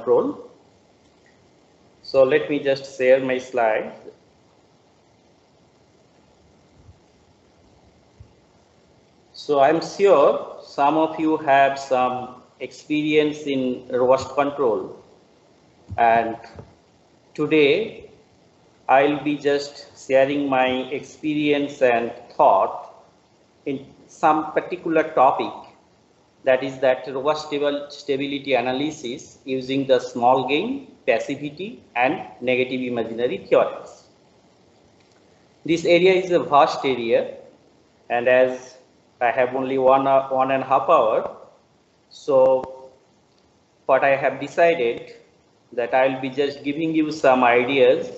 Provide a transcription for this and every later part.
control. So let me just share my slide. So I'm sure some of you have some experience in robust control, and today I'll be just sharing my experience and thought in some particular topic, that is that robust stability analysis using the small gain, passivity and negative imaginary theorems. This area is a vast area, and as I have only one and a half hour, so what I have decided that I'll be just giving you some ideas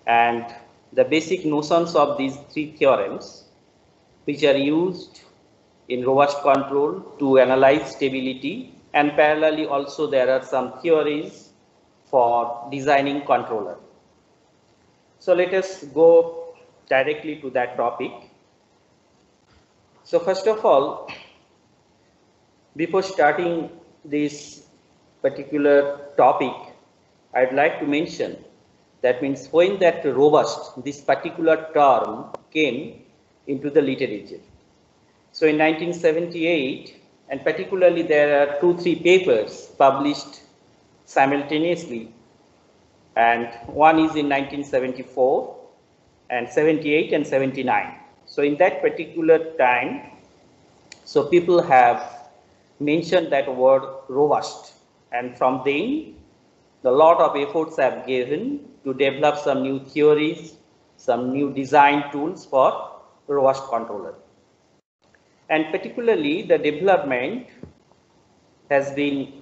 and the basic notions of these three theorems, which are used in robust control to analyze stability, and parallelly also there are some theories for designing controller. So let us go directly to that topic. So first of all, before starting this particular topic, I'd like to mention that means when that robust, this particular term came into the literature. So in 1978, and particularly there are 2-3 papers published simultaneously, and one is in 1974 and 78 and 79. So in that particular time, so people have mentioned that word robust, and from then a lot of efforts have given to develop some new theories, some new design tools for robust controller. And particularly the development has been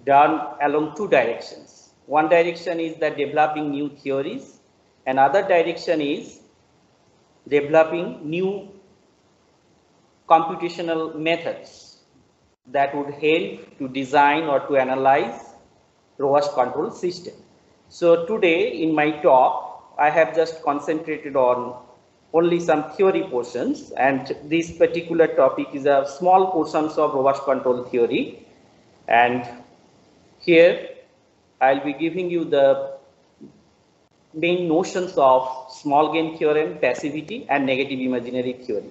done along two directions. One direction is that developing new theories, and other direction is developing new computational methods that would help to design or to analyze robust control system. So today in my talk, I have just concentrated on only some theory portions, and this particular topic is a small portions of robust control theory, and here I'll be giving you the main notions of small gain theorem, passivity and negative imaginary theory.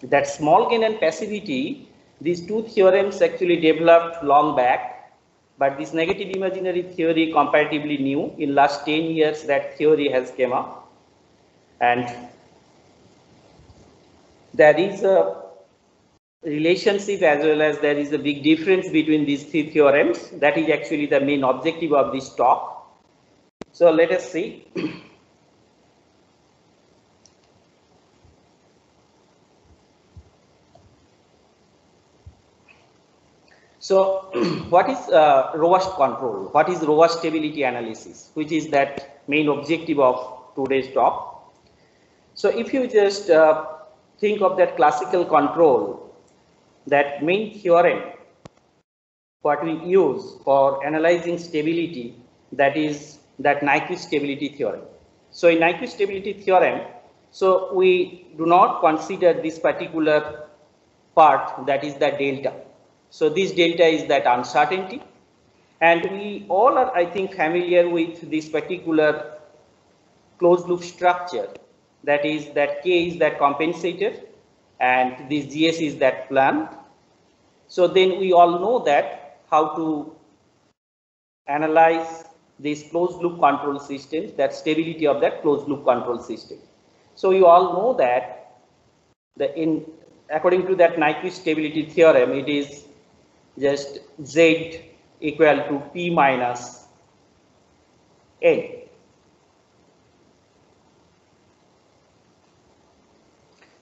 That small gain and passivity, these two theorems actually developed long back, but this negative imaginary theory comparatively new. In last 10 years that theory has come up, and there is a relationship as well as there is a big difference between these three theorems. That is actually the main objective of this talk. So let us see. So what is robust control? What is robust stability analysis, which is that main objective of today's talk? So if you just think of that classical control, that main theorem what we use for analyzing stability, that is that Nyquist stability theorem. So in Nyquist stability theorem, so we do not consider this particular part, that is the delta. So this delta is that uncertainty, and we all are, I think, familiar with this particular closed loop structure, that is that K is that compensator and this GS is that plan. So then we all know that how to analyze this closed loop control system, that stability of that closed loop control system. So you all know that according to that Nyquist stability theorem, it is just Z equal to P minus N.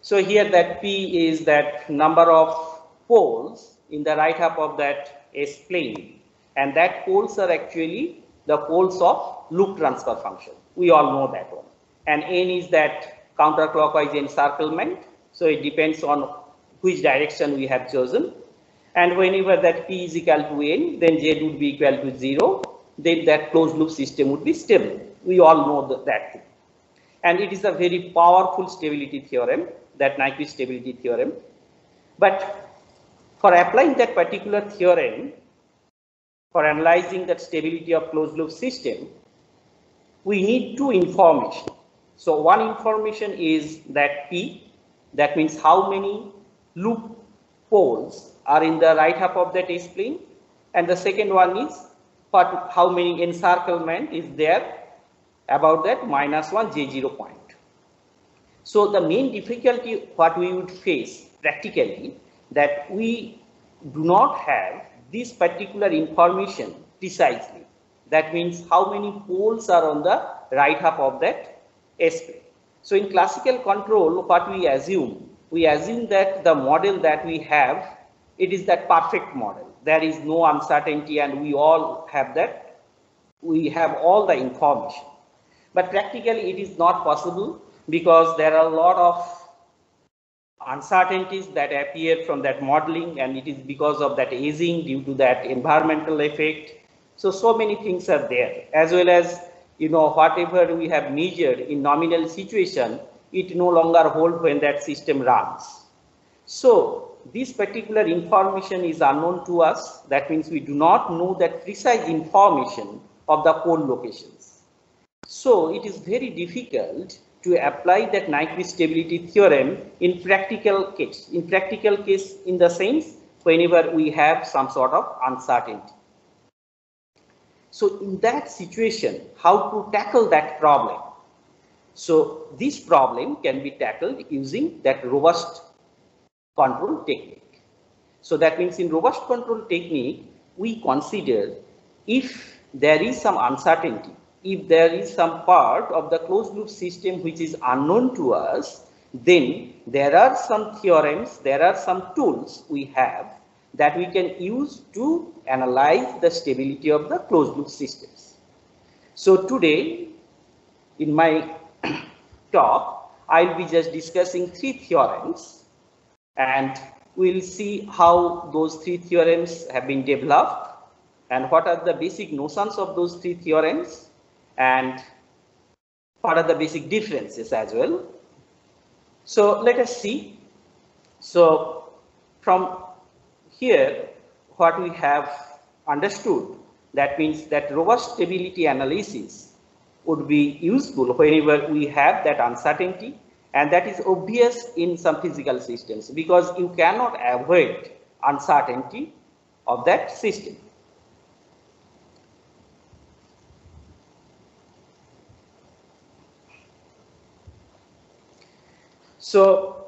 So here that P is that number of poles in the right half of that S plane, and that poles are actually the poles of loop transfer function. We all know that one. And N is that counterclockwise encirclement. So it depends on which direction we have chosen. And whenever that P is equal to N, then Z would be equal to 0. Then that closed loop system would be stable. We all know that thing. And it is a very powerful stability theorem, that Nyquist stability theorem. But for applying that particular theorem, for analyzing the stability of closed loop system, we need two information. So one information is that P, that means how many loop poles are in the right half of that S-plane, and the second one is how many encirclement is there about that -1 J0 point. So the main difficulty what we would face practically, that we do not have this particular information precisely. That means how many poles are on the right half of that S-plane. So in classical control, what we assume that the model that we have, it is that perfect model. There is no uncertainty and we all have that, we have all the information. But practically it is not possible because there are a lot of uncertainties that appear from that modeling, and it is because of that aging due to that environmental effect. So many things are there, as well as, you know, whatever we have measured in nominal situation, it no longer holds when that system runs. So this particular information is unknown to us. That means we do not know that precise information of the pole locations. So it is very difficult to apply that Nyquist stability theorem in practical case. In practical case, in the sense whenever we have some sort of uncertainty. So in that situation, how to tackle that problem? So this problem can be tackled using that robust control technique. So that means in robust control technique, we consider if there is some uncertainty, if there is some part of the closed loop system which is unknown to us, then there are some theorems, there are some tools we have that we can use to analyze the stability of the closed loop systems. So today, in my talk, I'll be just discussing 3 theorems, and we'll see how those 3 theorems have been developed and what are the basic notions of those 3 theorems and what are the basic differences as well. So let us see. So from here, what we have understood, that means that robust stability analysis would be useful whenever we have that uncertainty, and that is obvious in some physical systems because you cannot avoid uncertainty of that system. So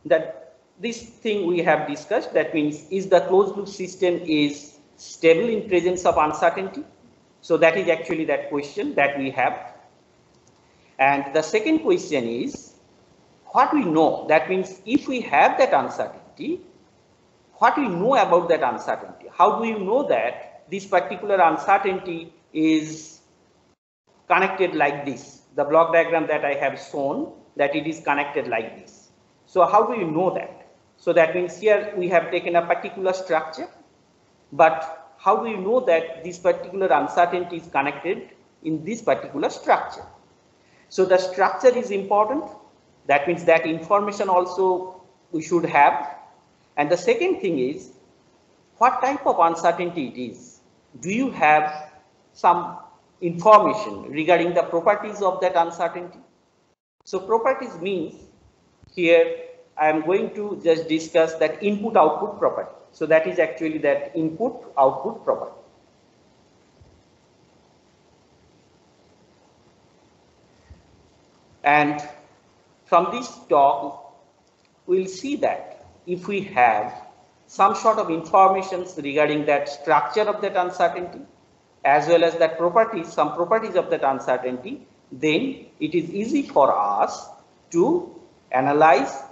that this thing we have discussed, that means is the closed loop system is stable in presence of uncertainty. So that is actually that question that we have. And the second question is what we know. That means if we have that uncertainty, what we know about that uncertainty? How do you know that this particular uncertainty is connected like this? The block diagram that I have shown, that it is connected like this. So how do you know that? So that means here we have taken a particular structure, but how do you know that this particular uncertainty is connected in this particular structure? So the structure is important. That means that information also we should have. And the second thing is what type of uncertainty it is. Do you have some information regarding the properties of that uncertainty? So properties means here I am going to just discuss that input output property. So that is actually that input output property. And from this talk, we'll see that if we have some sort of information regarding that structure of that uncertainty, as well as that properties, some properties of that uncertainty, then it is easy for us to analyze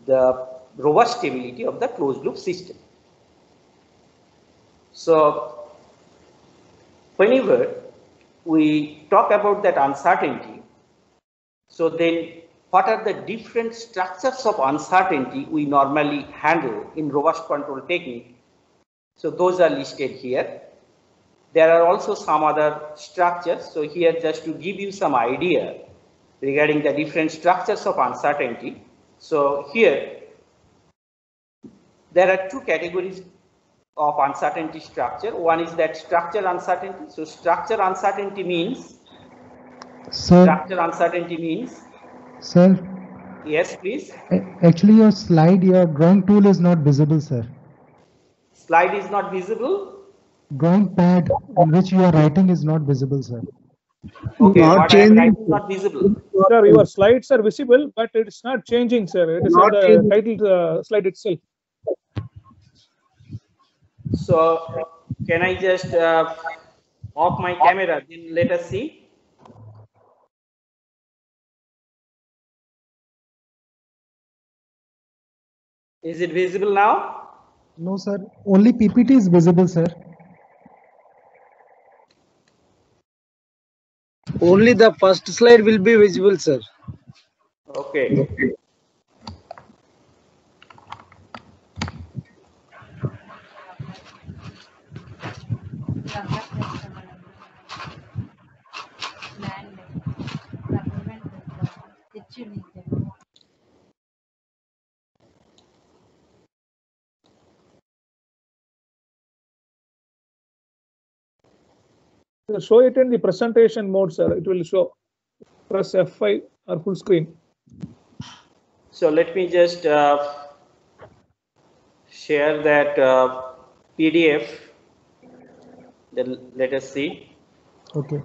the robust stability of the closed loop system. So whenever we talk about that uncertainty, so then what are the different structures of uncertainty we normally handle in robust control technique? So those are listed here. There are also some other structures. So here just to give you some idea regarding the different structures of uncertainty. So here there are 2 categories of uncertainty structure. One is that structure uncertainty. So structure uncertainty means. Sir. Structure uncertainty means. Sir. Yes, please. Actually, your drawing tool is not visible, sir. Slide is not visible. Drawing pad on which you are writing is not visible, sir. Okay, what I am writing not visible. Sir, your slides are visible, but it's not changing, sir. It is on the title slide itself. So, can I just off my camera? Then let us see. Is it visible now? No, sir. Only PPT is visible, sir. Only the first slide will be visible, sir. Okay. Show it in the presentation mode, sir. It will show. Press F5 or full screen. So let me just share that PDF. Then let us see. Okay.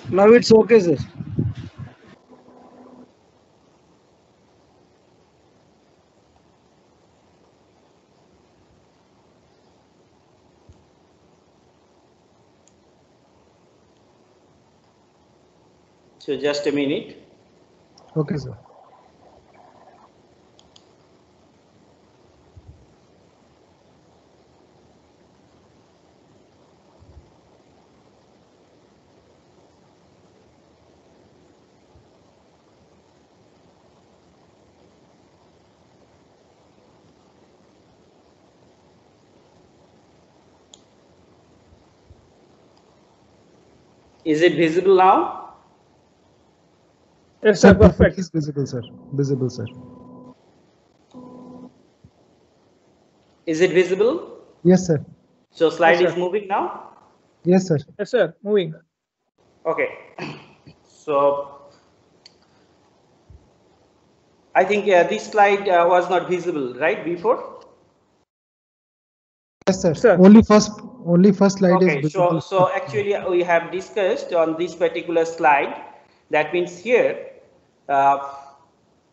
Now it's okay, sir. So just a minute. Okay, sir. Is it visible now? Yes, sir. Perfect. Is visible, sir. Visible, sir. Is it visible? Yes, sir. So slide Yes, is moving now? Yes, sir. Yes, sir. Moving. Okay. So I think this slide was not visible, right, before? Yes, sir. Sir. Only first slide is Okay, visible. so actually we have discussed on this particular slide. That means here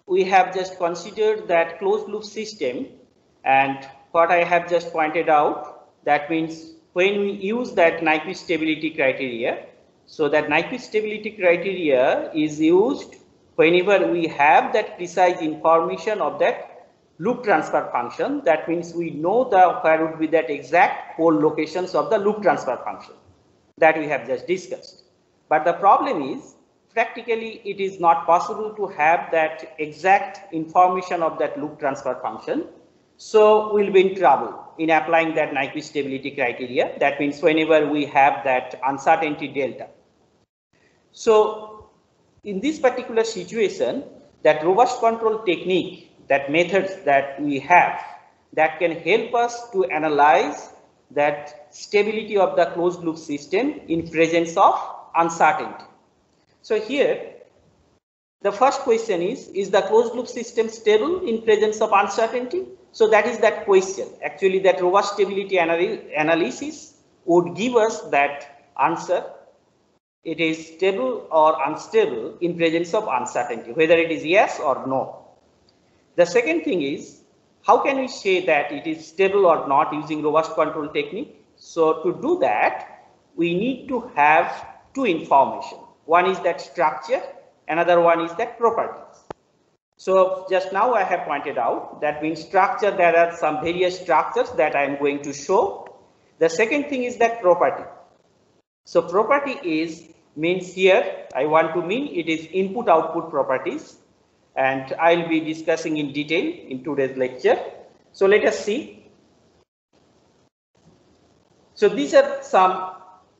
we have just considered that closed loop system, and what I have just pointed out, that means when we use that Nyquist stability criteria, so that Nyquist stability criteria is used whenever we have that precise information of that loop transfer function. That means we know where would be that exact pole locations of the loop transfer function that we have just discussed. But the problem is, practically it is not possible to have that exact information of that loop transfer function. So we'll be in trouble in applying that Nyquist stability criteria. That means whenever we have that uncertainty delta. So in this particular situation, that robust control technique, that methods that we have, that can help us to analyze that stability of the closed loop system in presence of uncertainty. So here, the first question is the closed loop system stable in presence of uncertainty? So that is that question. Actually, that robust stability analysis would give us that answer. It is stable or unstable in presence of uncertainty, whether it is yes or no. The second thing is, how can we say that it is stable or not using robust control technique? So to do that, we need to have two information. One is that structure, another one is that properties. So just now I have pointed out that means structure, there are some various structures that I am going to show. The second thing is that property. So property means here I want to mean it is input output properties, and I'll be discussing in detail in today's lecture. So let us see. So these are some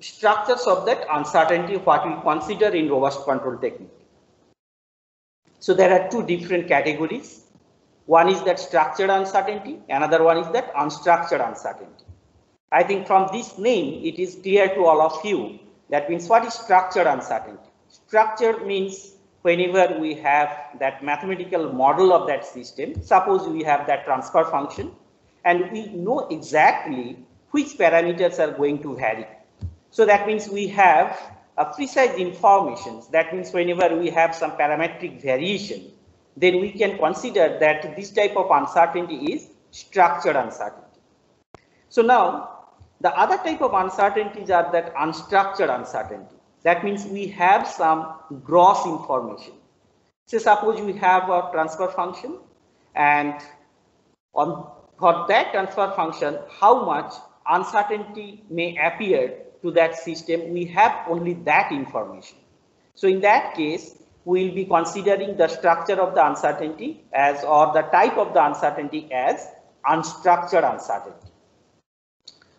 structures of that uncertainty what we consider in robust control technique. So there are two different categories. One is that structured uncertainty, another one is that unstructured uncertainty. I think from this name, it is clear to all of you. That means what is structured uncertainty? Structured means whenever we have that mathematical model of that system, suppose we have that transfer function, and we know exactly which parameters are going to vary. So that means we have a precise information. That means whenever we have some parametric variation, then we can consider that this type of uncertainty is structured uncertainty. So now, the other type of uncertainties are that unstructured uncertainty. That means we have some gross information. So suppose we have a transfer function, and for that transfer function, how much uncertainty may appear to that system, we have only that information. So in that case, we will be considering the structure of the uncertainty as, or the type of the uncertainty as unstructured uncertainty.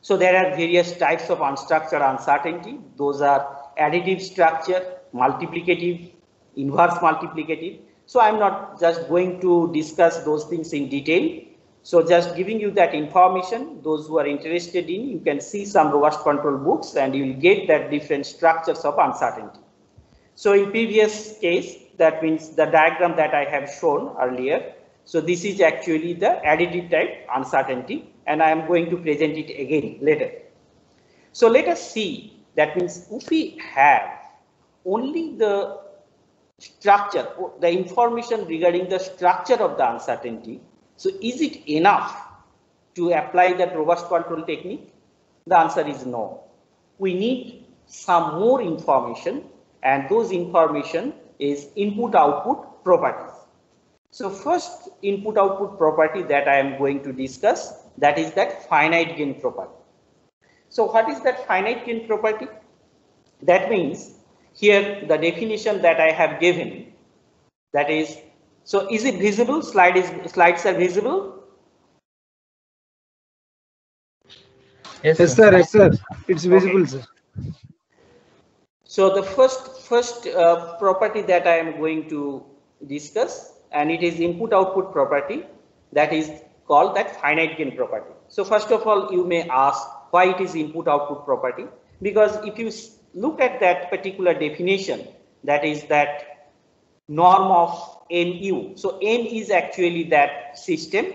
So there are various types of unstructured uncertainty. Those are additive structure, multiplicative, inverse multiplicative. So I'm not just going to discuss those things in detail. So just giving you that information, those who are interested in, you can see some robust control books and you will get that different structures of uncertainty. So in previous case, that means the diagram that I have shown earlier. So this is actually the additive type uncertainty, and I am going to present it again later. So let us see, that means if we have only the structure, the information regarding the structure of the uncertainty, so is it enough to apply that robust control technique? The answer is no. We need some more information, and those information is input-output properties. So first input-output property that I am going to discuss, that is that finite gain property. So what is that finite gain property? That means here the definition that I have given, that is, so is it visible? Slides are visible? Yes, sir. Yes, sir. It's visible, sir. So the first property that I am going to discuss, and it is input-output property, that is called that finite gain property. So first of all, you may ask why it is input-output property, because if you look at that particular definition, that is that norm of mu. So n is actually that system,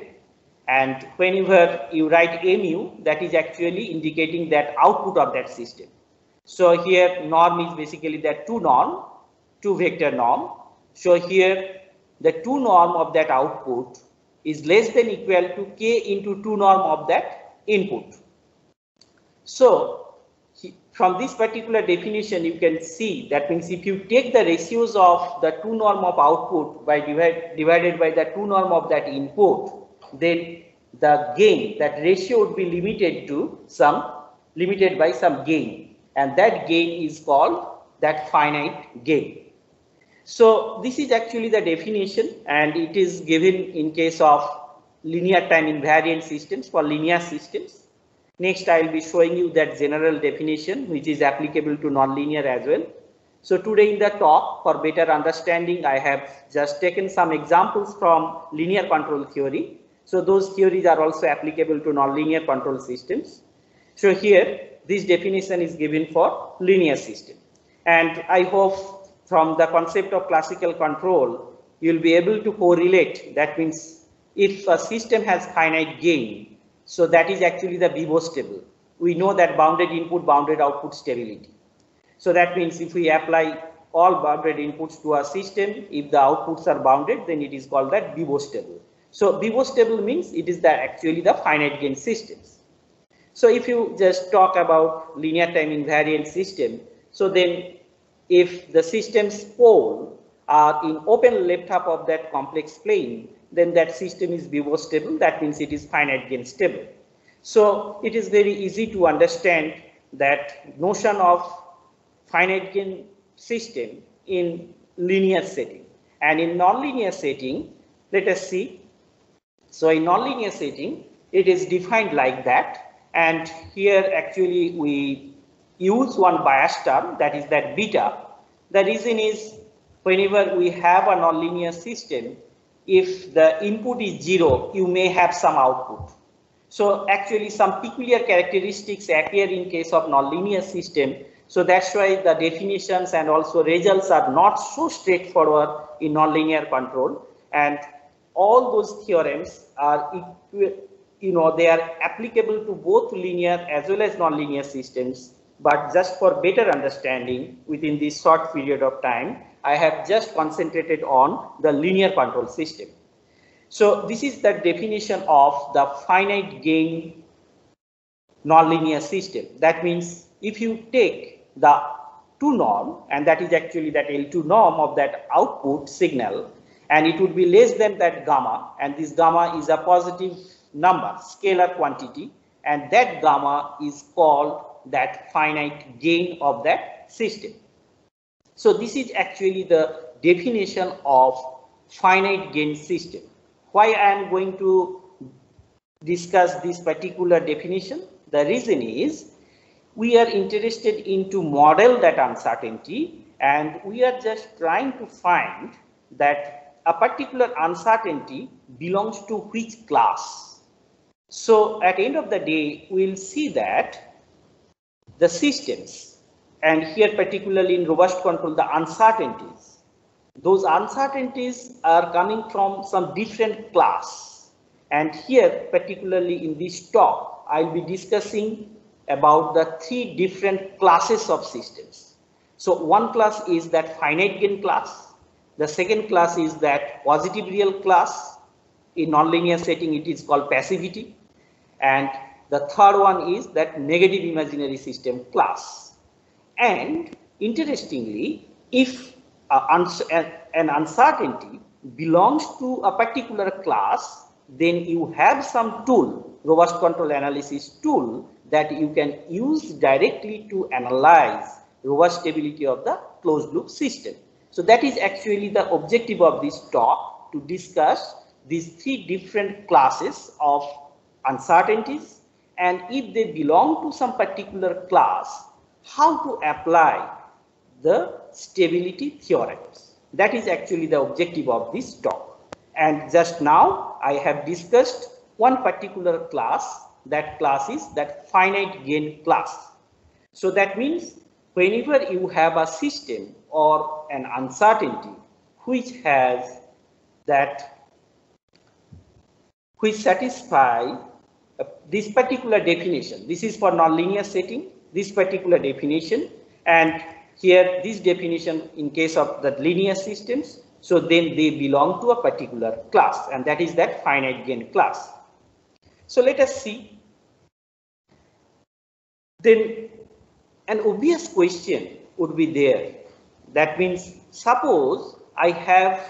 and whenever you write mu, that is actually indicating that output of that system. So here norm is basically that two vector norm. So here the 2 norm of that output is less than equal to k into 2 norm of that input. So from this particular definition, you can see that means if you take the ratios of the 2 norm of output by divided by the 2 norm of that input, then the gain, that ratio would be limited by some gain, and that gain is called that finite gain. So this is actually the definition, and it is given in case of linear time invariant systems, for linear systems. Next, I will be showing you that general definition which is applicable to nonlinear as well. So today in the talk, for better understanding, I have just taken some examples from linear control theory. So those theories are also applicable to nonlinear control systems. So here this definition is given for linear system, and I hope from the concept of classical control, you will be able to correlate. That means if a system has finite gain, so that is actually the Vivo stable. We know that bounded input, bounded output stability. So that means if we apply all bounded inputs to a system, if the outputs are bounded, then it is called that Vivo stable. So Vivo stable means it is that actually the finite gain systems. So if you just talk about linear time invariant system, so then if the system's pole are in open left half of that complex plane, then that system is Vivo stable. That means it is finite gain stable. So it is very easy to understand that notion of finite gain system in linear setting. And in nonlinear setting, let us see. So in nonlinear setting, it is defined like that. And here actually we use one bias term, that is that beta. The reason is whenever we have a nonlinear system, if the input is 0, you may have some output. So actually some peculiar characteristics appear in case of nonlinear system. So that's why the definitions and also results are not so straightforward in nonlinear control. And all those theorems are, they are applicable to both linear as well as nonlinear systems. But just for better understanding within this short period of time, I have just concentrated on the linear control system. So this is the definition of the finite gain nonlinear system. That means if you take the 2 norm, and that is actually that L2 norm of that output signal, and it would be less than that gamma, and this gamma is a positive number, scalar quantity, and that gamma is called that finite gain of that system. So this is actually the definition of finite gain system. Why I am going to discuss this particular definition? The reason is we are interested into model that uncertainty, and we are just trying to find that a particular uncertainty belongs to which class. So at the end of the day, we'll see that the systems, and here particularly in robust control, the uncertainties, those uncertainties are coming from some different class. And here particularly in this talk, I'll be discussing about the 3 different classes of systems. So one class is that finite gain class. The second class is that positive real class. In nonlinear setting, it is called passivity. And the third one is that negative imaginary system class. And interestingly, if an uncertainty belongs to a particular class, then you have some tool, robust control analysis tool, that you can use directly to analyze robust stability of the closed loop system. So that is actually the objective of this talk, to discuss these 3 different classes of uncertainties, and if they belong to some particular class, how to apply the stability theorems. That is actually the objective of this talk. And just now I have discussed one particular class. That class is that finite gain class. So that means whenever you have a system or an uncertainty which has that, which satisfy this particular definition. This is for nonlinear setting, this particular definition, and here this definition in case of the linear systems. So then they belong to a particular class, and that is that finite gain class. So let us see. Then an obvious question would be there. That means suppose I have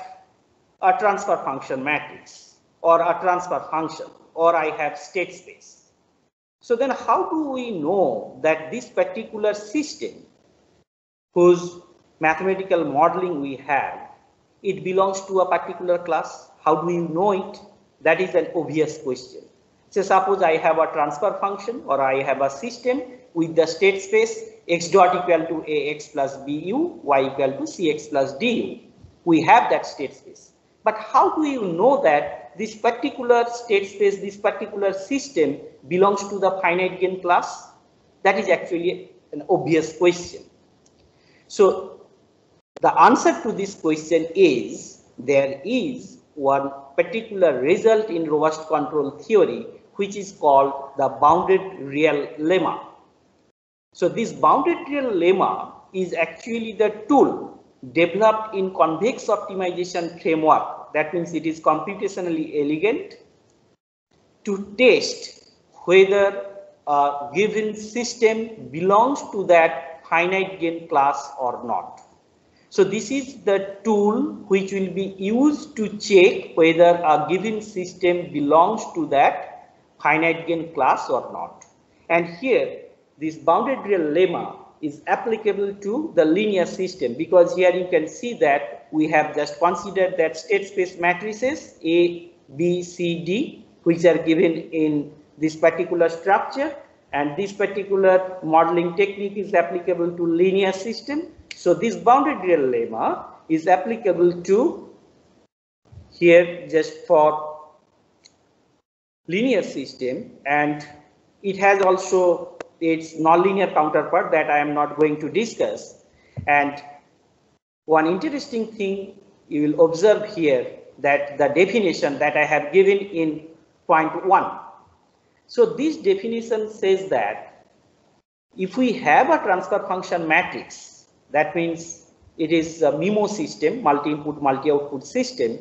a transfer function matrix or a transfer function, or I have state space. So then how do we know that this particular system whose mathematical modeling we have, it belongs to a particular class? How do you know it? That is an obvious question. So suppose I have a transfer function, or I have a system with the state space x dot equal to ax plus bu, y equal to cx plus du. We have that state space. But how do you know that this particular state space, this particular system belongs to the finite gain class? That is actually an obvious question. So the answer to this question is there is one particular result in robust control theory which is called the bounded real lemma. So this bounded real lemma is actually the tool developed in convex optimization framework. That means it is computationally elegant to test whether a given system belongs to that finite gain class or not. So this is the tool which will be used to check whether a given system belongs to that finite gain class or not. And here this bounded real lemma is applicable to the linear system, because here you can see that we have just considered that state space matrices A, B, C, D, which are given in this particular structure, and this particular modeling technique is applicable to linear system. So this bounded real lemma is applicable to here just for linear system, and it has also its nonlinear counterpart that I am not going to discuss. And one interesting thing you will observe here, that the definition that I have given in point 1. So this definition says that if we have a transfer function matrix, that means it is a MIMO system, multi-input, multi-output system,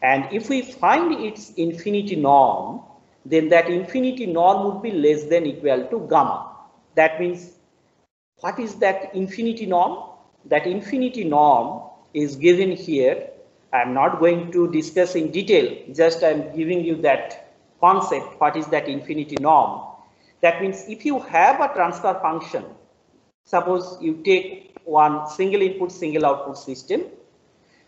and if we find its infinity norm, then that infinity norm would be less than equal to gamma. That means, what is that infinity norm? That infinity norm is given here. I am not going to discuss in detail, just I am giving you that concept, what is that infinity norm. That means if you have a transfer function, suppose you take one single input, single output system.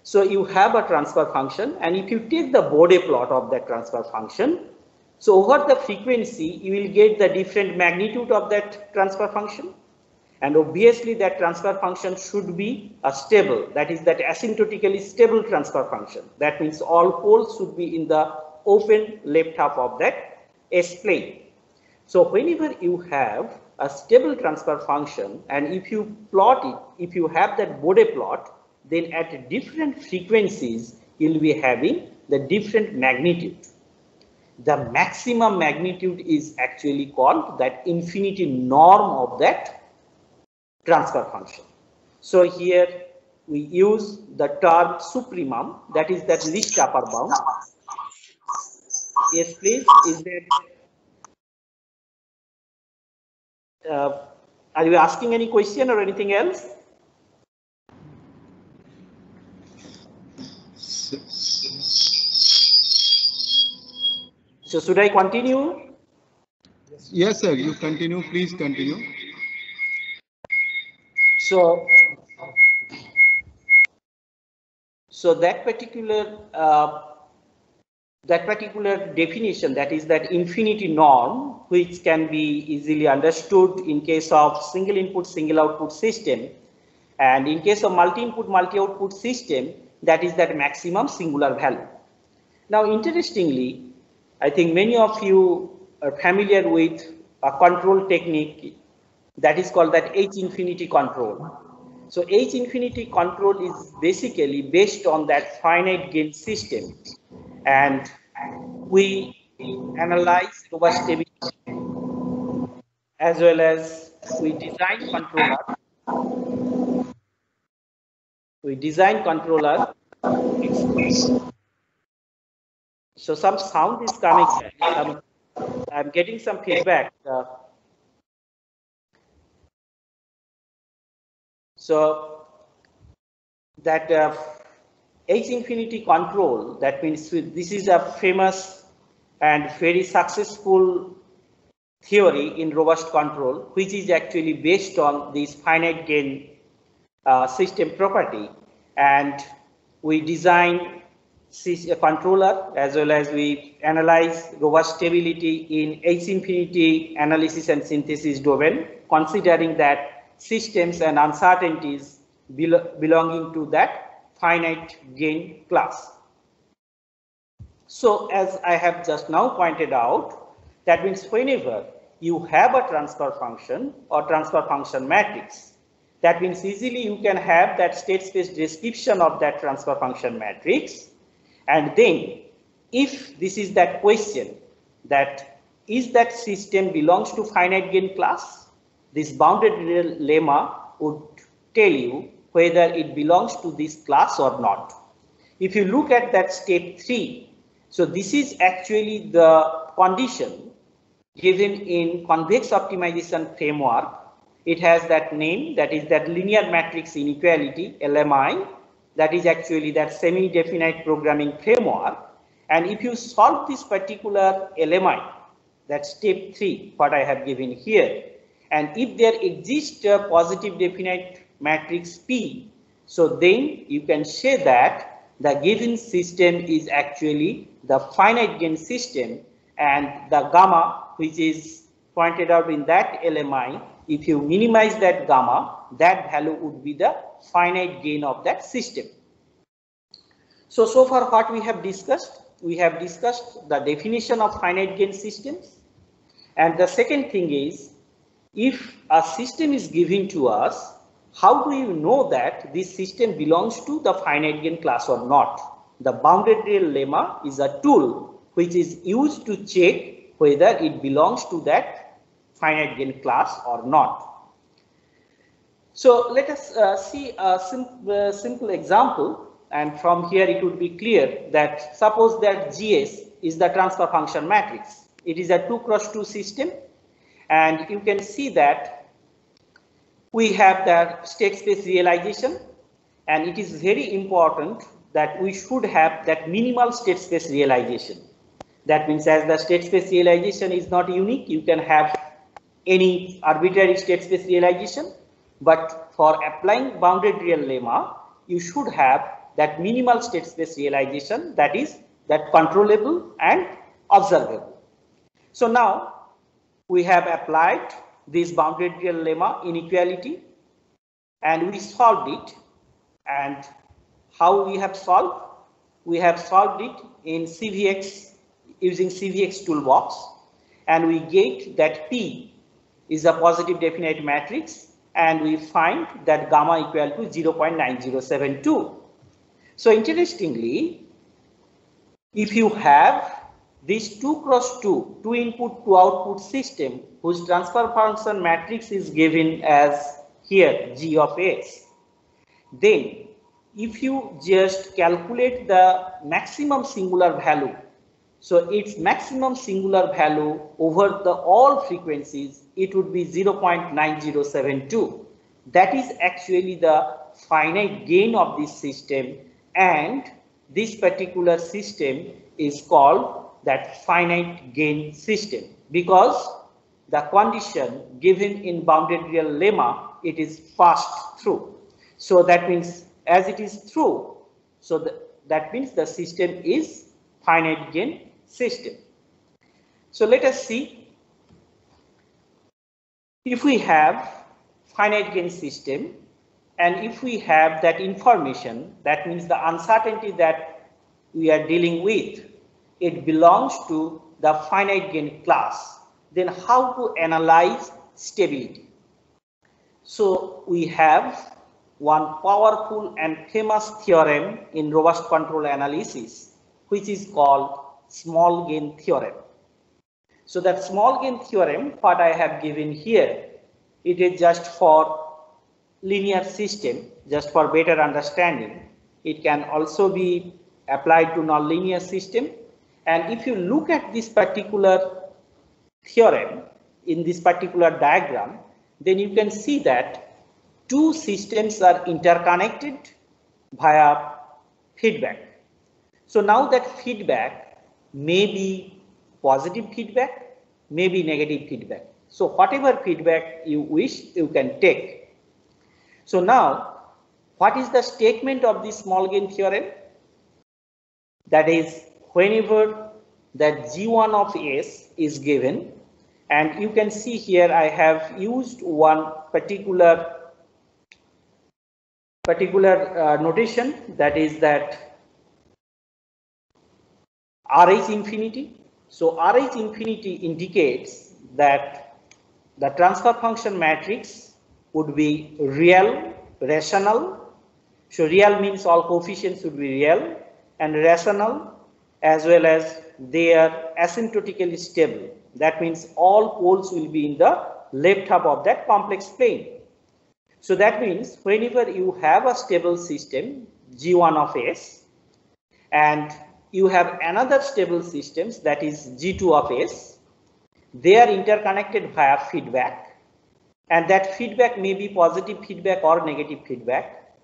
So you have a transfer function, and if you take the Bode plot of that transfer function, so over the frequency, you will get the different magnitude of that transfer function. And obviously that transfer function should be a stable, that is that asymptotically stable transfer function. That means all poles should be in the open left half of that S plane. So whenever you have a stable transfer function, and if you plot it, if you have that Bode plot, then at different frequencies, you'll be having the different magnitude. The maximum magnitude is actually called that infinity norm of that transfer function. So here we use the term supremum, that is that least upper bound. Yes, please. Is there? Are you asking any question or anything else? So should I continue? Yes, sir. You continue. Please continue. So that particular definition, that is that infinity norm, which can be easily understood in case of single input, single output system, and in case of multi-input, multi-output system, that is that maximum singular value. Now, interestingly, I think many of you are familiar with a control technique that is called that H infinity control. So H infinity control is basically based on that finite gain system, and we analyze robust stability as well as we design controller. So some sound is coming. I'm getting some feedback. So that H infinity control, that means this is a famous and very successful theory in robust control, which is actually based on this finite gain system property, and we design a controller as well as we analyze robust stability in H infinity analysis and synthesis domain, considering that systems and uncertainties belonging to that finite gain class. So as I have just now pointed out, that means whenever you have a transfer function or transfer function matrix, that means easily you can have that state space description of that transfer function matrix. And then if this is that question, that is that system belongs to finite gain class, this bounded lemma would tell you whether it belongs to this class or not. If you look at that step 3, so this is actually the condition given in convex optimization framework. It has that name, that is that linear matrix inequality, LMI, that is actually that semi-definite programming framework. And if you solve this particular LMI, that step 3, what I have given here, and if there exists a positive definite matrix P, so then you can say that the given system is actually the finite gain system, and the gamma, which is pointed out in that LMI, if you minimize that gamma, that value would be the finite gain of that system. So far what we have discussed the definition of finite gain systems. And the second thing is, if a system is given to us, how do you know that this system belongs to the finite gain class or not? The bounded real lemma is a tool which is used to check whether it belongs to that finite gain class or not. So let us see a simple example, and from here it would be clear that suppose that GS is the transfer function matrix. It is a 2x2 system, and you can see that we have the state space realization, and it is very important that we should have that minimal state space realization. That means as the state space realization is not unique, you can have any arbitrary state space realization, but for applying bounded real lemma, you should have that minimal state space realization, that is that controllable and observable. So now we have applied this bounded real lemma inequality and we solved it. And how we have solved? We have solved it in CVX using CVX toolbox, and we get that P is a positive definite matrix, and we find that gamma equal to 0.9072. So interestingly, if you have this 2x2, 2 input, 2 output system whose transfer function matrix is given as here G of S, then if you just calculate the maximum singular value, so its maximum singular value over the all frequencies, it would be 0.9072. That is actually the finite gain of this system, and this particular system is called that finite gain system because the condition given in bounded real lemma, it is passed through. So that means as it is through, so that means the system is finite gain system. So let us see, if we have finite gain system and if we have that information, that means the uncertainty that we are dealing with, it belongs to the finite gain class, then how to analyze stability? So we have one powerful and famous theorem in robust control analysis, which is called small gain theorem. So that small gain theorem, what I have given here, it is just for linear system, just for better understanding. It can also be applied to nonlinear system. And if you look at this particular theorem in this particular diagram, then you can see that two systems are interconnected via feedback. So now that feedback may be positive feedback, may be negative feedback. So whatever feedback you wish, you can take. So now, what is the statement of this small gain theorem? That is, whenever that G1 of S is given, and you can see here I have used one particular notation, that is that RH infinity. So RH infinity indicates that the transfer function matrix would be real, rational. So real means all coefficients would be real, and rational as well as they are asymptotically stable. That means all poles will be in the left half of that complex plane. So that means whenever you have a stable system G1 of S and you have another stable systems, that is G2 of S, they are interconnected via feedback, and that feedback may be positive feedback or negative feedback.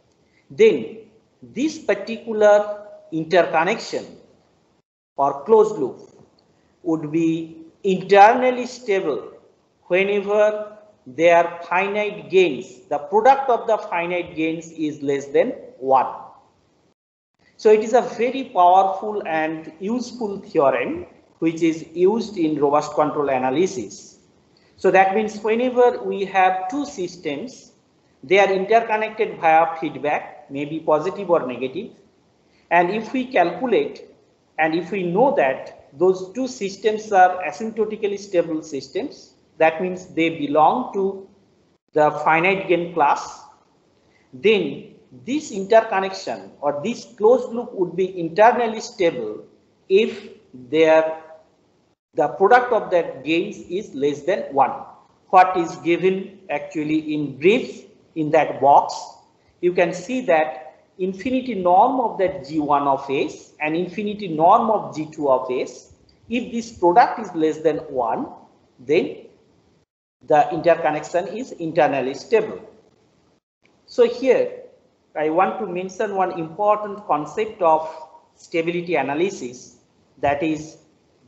Then this particular interconnection or closed loop would be internally stable whenever their finite gains, the product of the finite gains is less than 1. So it is a very powerful and useful theorem which is used in robust control analysis. So that means whenever we have two systems, they are interconnected via feedback, maybe positive or negative, And if we calculate and if we know that those two systems are asymptotically stable systems, that means they belong to the finite gain class, then this interconnection or this closed loop would be internally stable if the product of that gains is less than 1. What is given actually in brief in that box, you can see that infinity norm of that G1 of S and infinity norm of G2 of S, if this product is less than 1, then the interconnection is internally stable. So here I want to mention one important concept of stability analysis, that is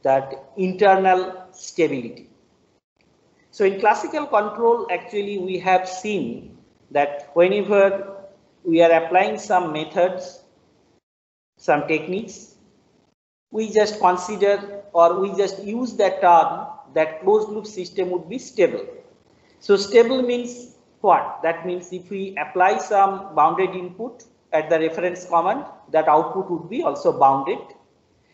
that internal stability. So in classical control, actually we have seen that whenever we are applying some methods, some techniques, we just consider or we just use that term that closed loop system would be stable. So stable means what? That means if we apply some bounded input at the reference command, that output would be also bounded.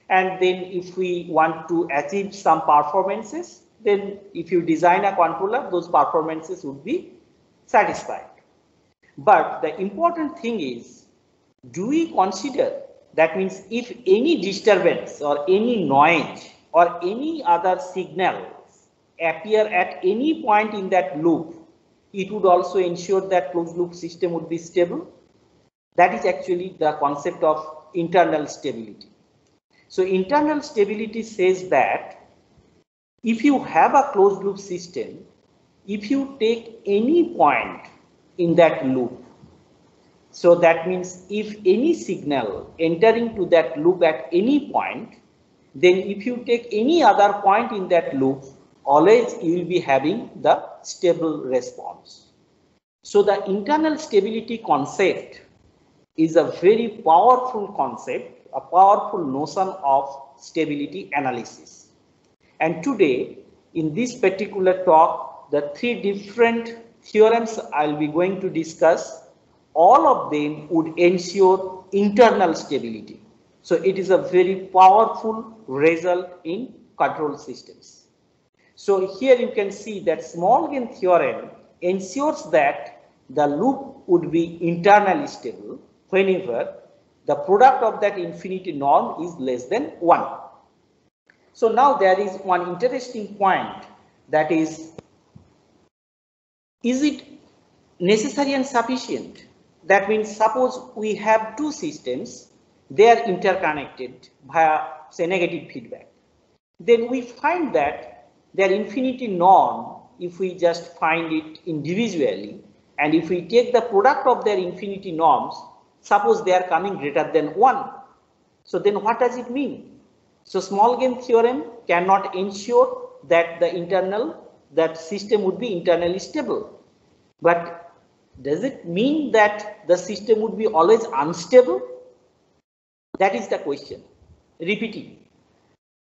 And then if we want to achieve some performances, then if you design a controller, those performances would be satisfied. But the important thing is, do we consider, that means if any disturbance or any noise or any other signals appear at any point in that loop, it would also ensure that closed loop system would be stable. That is actually the concept of internal stability. So internal stability says that if you have a closed loop system, if you take any point in that loop, so that means if any signal entering to that loop at any point, then if you take any other point in that loop, always you will be having the stable response. So the internal stability concept is a very powerful concept, a powerful notion of stability analysis. And today, in this particular talk, the three different theorems I'll be going to discuss, all of them would ensure internal stability. So it is a very powerful result in control systems. So here you can see that small gain theorem ensures that the loop would be internally stable whenever the product of that infinity norm is less than 1. So now there is one interesting point, that is it necessary and sufficient? That means suppose we have two systems, they are interconnected via say negative feedback. Then we find that their infinity norm, if we just find it individually, and if we take the product of their infinity norms, suppose they are coming greater than 1. So then what does it mean? So small gain theorem cannot ensure that that system would be internally stable. But does it mean that the system would be always unstable? That is the question. Repeating.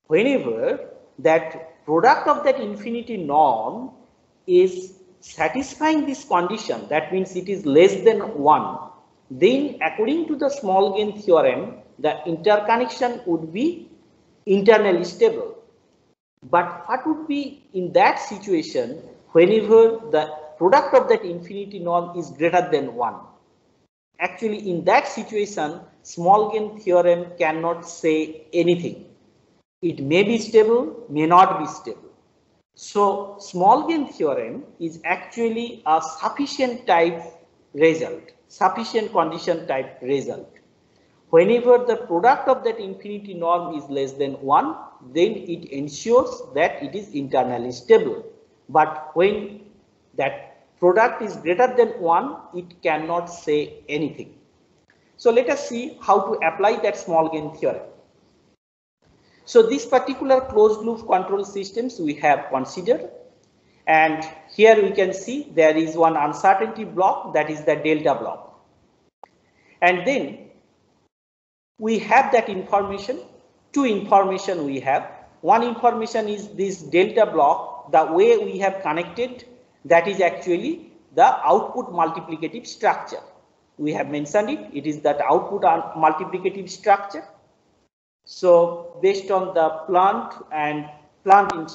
Whenever that product of that infinity norm is satisfying this condition, that means it is less than 1, then according to the small gain theorem, the interconnection would be internally stable. But what would be in that situation whenever the product of that infinity norm is greater than 1? Actually, in that situation, small gain theorem cannot say anything. It may be stable, may not be stable. So small gain theorem is actually a sufficient type result, sufficient condition type result. Whenever the product of that infinity norm is less than 1, then it ensures that it is internally stable. But when that product is greater than 1, it cannot say anything. So let us see how to apply that small gain theorem. So this particular closed loop control systems we have considered, and here we can see there is one uncertainty block, that is the delta block. And then we have that information, two information we have. One information is this delta block, the way we have connected, that is actually the output multiplicative structure. we have mentioned it. It is that output multiplicative structure. So based on the plant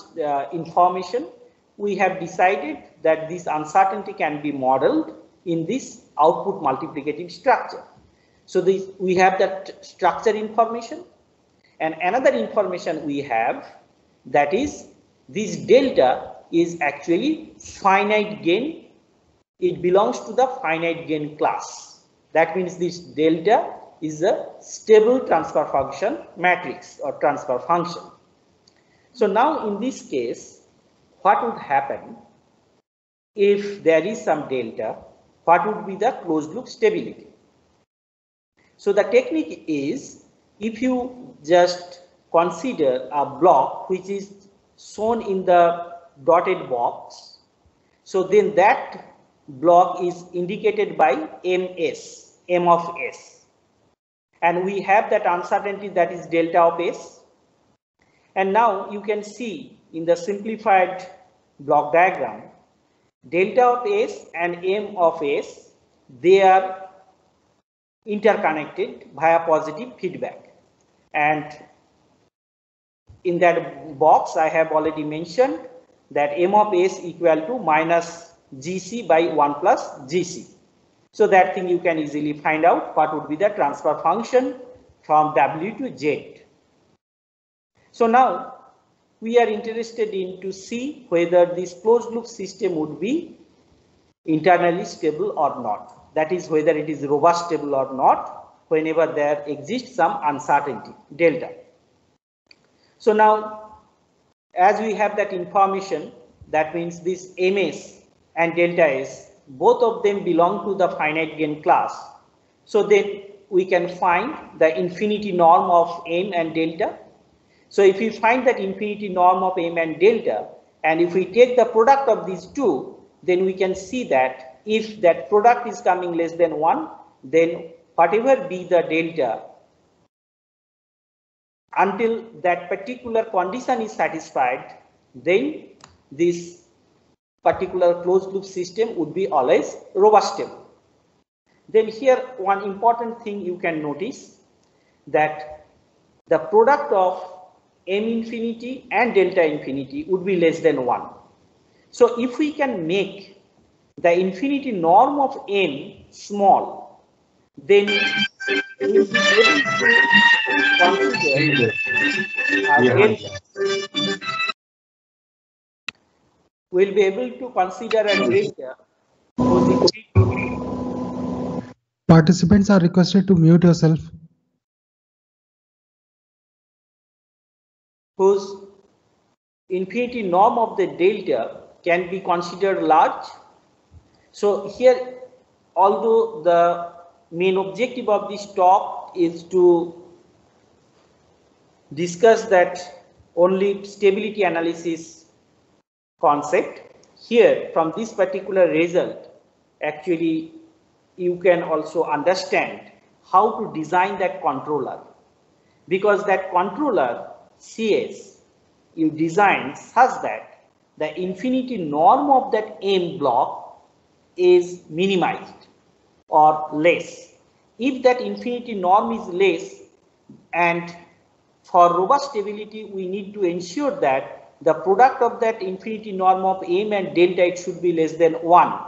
information, we have decided that this uncertainty can be modeled in this output multiplicative structure. So we have that structure information, and another information we have, that is this delta is actually finite gain. It belongs to the finite gain class. That means this delta is a stable transfer function matrix or transfer function. So now in this case, what would happen if there is some delta? What would be the closed loop stability? So the technique is, if you just consider a block which is shown in the dotted box, so then that block is indicated by ms, m of s, and we have that uncertainty that is delta of s. And now you can see in the simplified block diagram, delta of s and m of s, they are interconnected via positive feedback. And in that box, I have already mentioned that m of s equal to minus gc by 1 plus gc. So that thing you can easily find out what would be the transfer function from w to z. So now we are interested in to see whether this closed loop system would be internally stable or not. That is, whether it is robust stable or not whenever there exists some uncertainty, delta. So now, as we have that information, that means this ms and delta s, both of them belong to the finite gain class. So then we can find the infinity norm of m and delta. So if we find that infinity norm of m and delta, and if we take the product of these two, then we can see that if that product is coming less than 1, then whatever be the delta, until that particular condition is satisfied, then this particular closed loop system would be always robust stable. Then here one important thing you can notice, that the product of m infinity and delta infinity would be less than 1. So if we can make the infinity norm of m small, then we will be able to consider we'll be able to consider a delta whose Participants are requested to mute yourself. Whose infinity norm of the delta can be considered large. So here, although the main objective of this talk is to discuss that only stability analysis concept, here from this particular result, actually you can also understand how to design that controller, because that controller CS you design such that the infinity norm of that m block is minimized or less. If that infinity norm is less, and for robust stability we need to ensure that the product of that infinity norm of m and delta, it should be less than 1.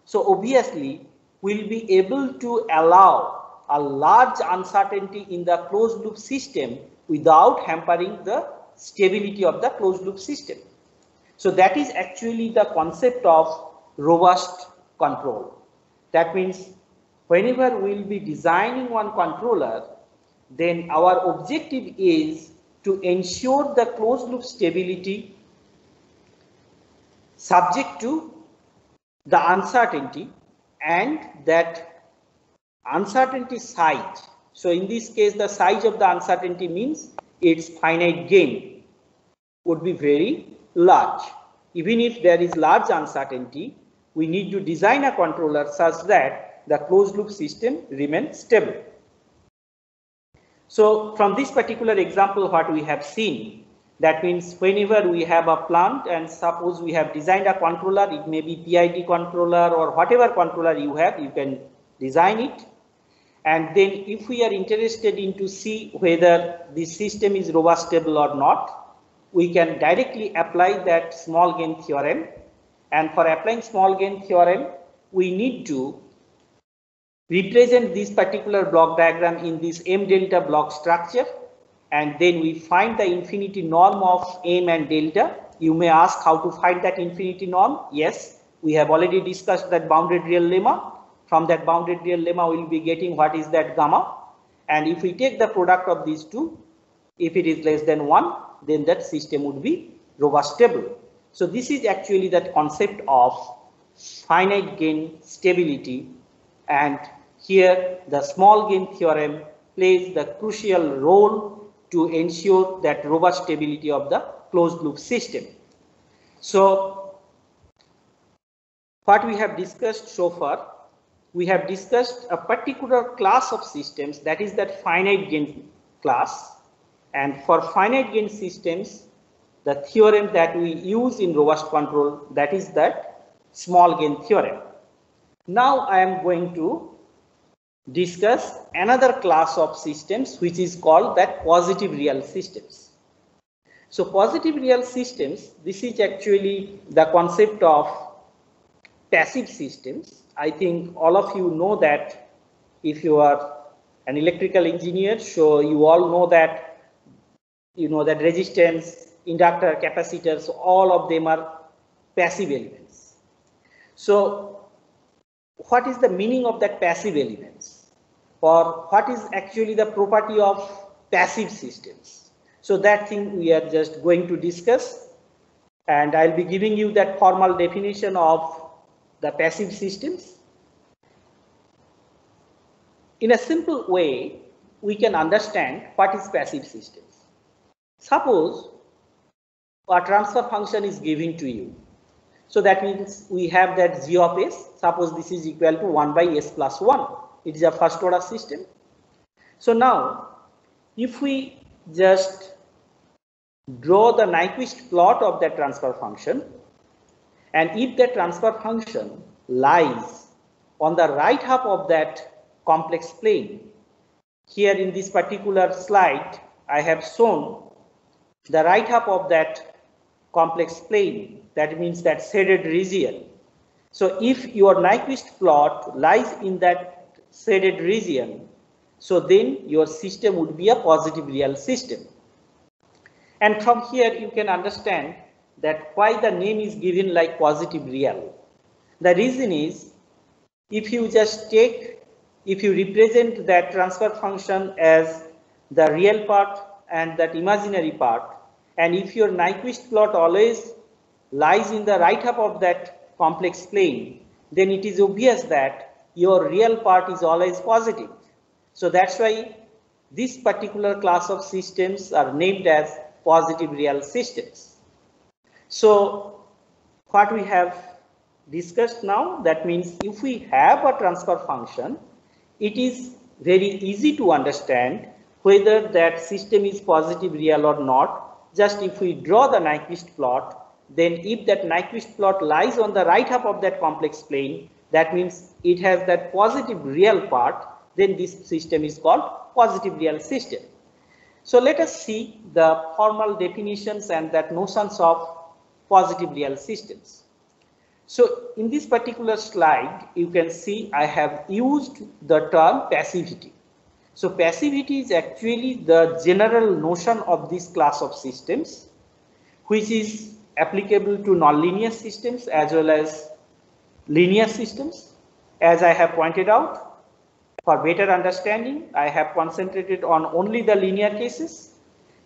So obviously we'll be able to allow a large uncertainty in the closed loop system without hampering the stability of the closed loop system. So that is actually the concept of robust control. That means whenever we'll be designing one controller, then our objective is to ensure the closed loop stability subject to the uncertainty, and that uncertainty size. So in this case, the size of the uncertainty means its finite gain would be very large. Even if there is large uncertainty, we need to design a controller such that the closed loop system remains stable. So from this particular example, what we have seen, that means whenever we have a plant and suppose we have designed a controller, it may be PID controller or whatever controller you have, you can design it. And then if we are interested in to see whether the system is robustable or not, we can directly apply that small gain theorem. And for applying small gain theorem, we need to represent this particular block diagram in this M delta block structure. And then we find the infinity norm of M and delta. You may ask how to find that infinity norm. Yes, we have already discussed that bounded real lemma. From that bounded real lemma, we will be getting what is that gamma. And if we take the product of these two, if it is less than 1, then that system would be robustable. So this is actually that concept of finite gain stability. And here the small gain theorem plays the crucial role to ensure that robust stability of the closed loop system. So what we have discussed so far, we have discussed a particular class of systems, that is that finite gain class. And for finite gain systems, the theorem that we use in robust control, that is that small gain theorem. Now I am going to discuss another class of systems which is called that positive real systems. So positive real systems, this is actually the concept of passive systems. I think all of you know that if you are an electrical engineer, so you all know that, you know that resistance, inductor, capacitors, all of them are passive elements. So what is the meaning of that passive elements, or what is actually the property of passive systems? So that thing we are just going to discuss, and I'll be giving you that formal definition of the passive systems. In a simple way, we can understand what is passive systems. Suppose a transfer function is given to you. So that means we have that g of s. Suppose this is equal to 1 by s plus 1. It is a first order system. So now, if we just draw the Nyquist plot of that transfer function, and if the transfer function lies on the right half of that complex plane, here in this particular slide, I have shown the right half of that complex plane, that means that shaded region. So if your Nyquist plot lies in that shaded region, so then your system would be a positive real system. And from here you can understand that why the name is given like positive real. The reason is, if you just take, if you represent that transfer function as the real part and that imaginary part, and if your Nyquist plot always lies in the right half of that complex plane, then it is obvious that your real part is always positive. So that's why this particular class of systems are named as positive real systems. So what we have discussed now, that means if we have a transfer function, it is very easy to understand whether that system is positive real or not. Just if we draw the Nyquist plot, then if that Nyquist plot lies on the right half of that complex plane, that means it has that positive real part, then this system is called positive real system. So let us see the formal definitions and that notions of positive real systems. So in this particular slide, you can see I have used the term passivity. So passivity is actually the general notion of this class of systems, which is applicable to nonlinear systems as well as linear systems. As I have pointed out, for better understanding, I have concentrated on only the linear cases.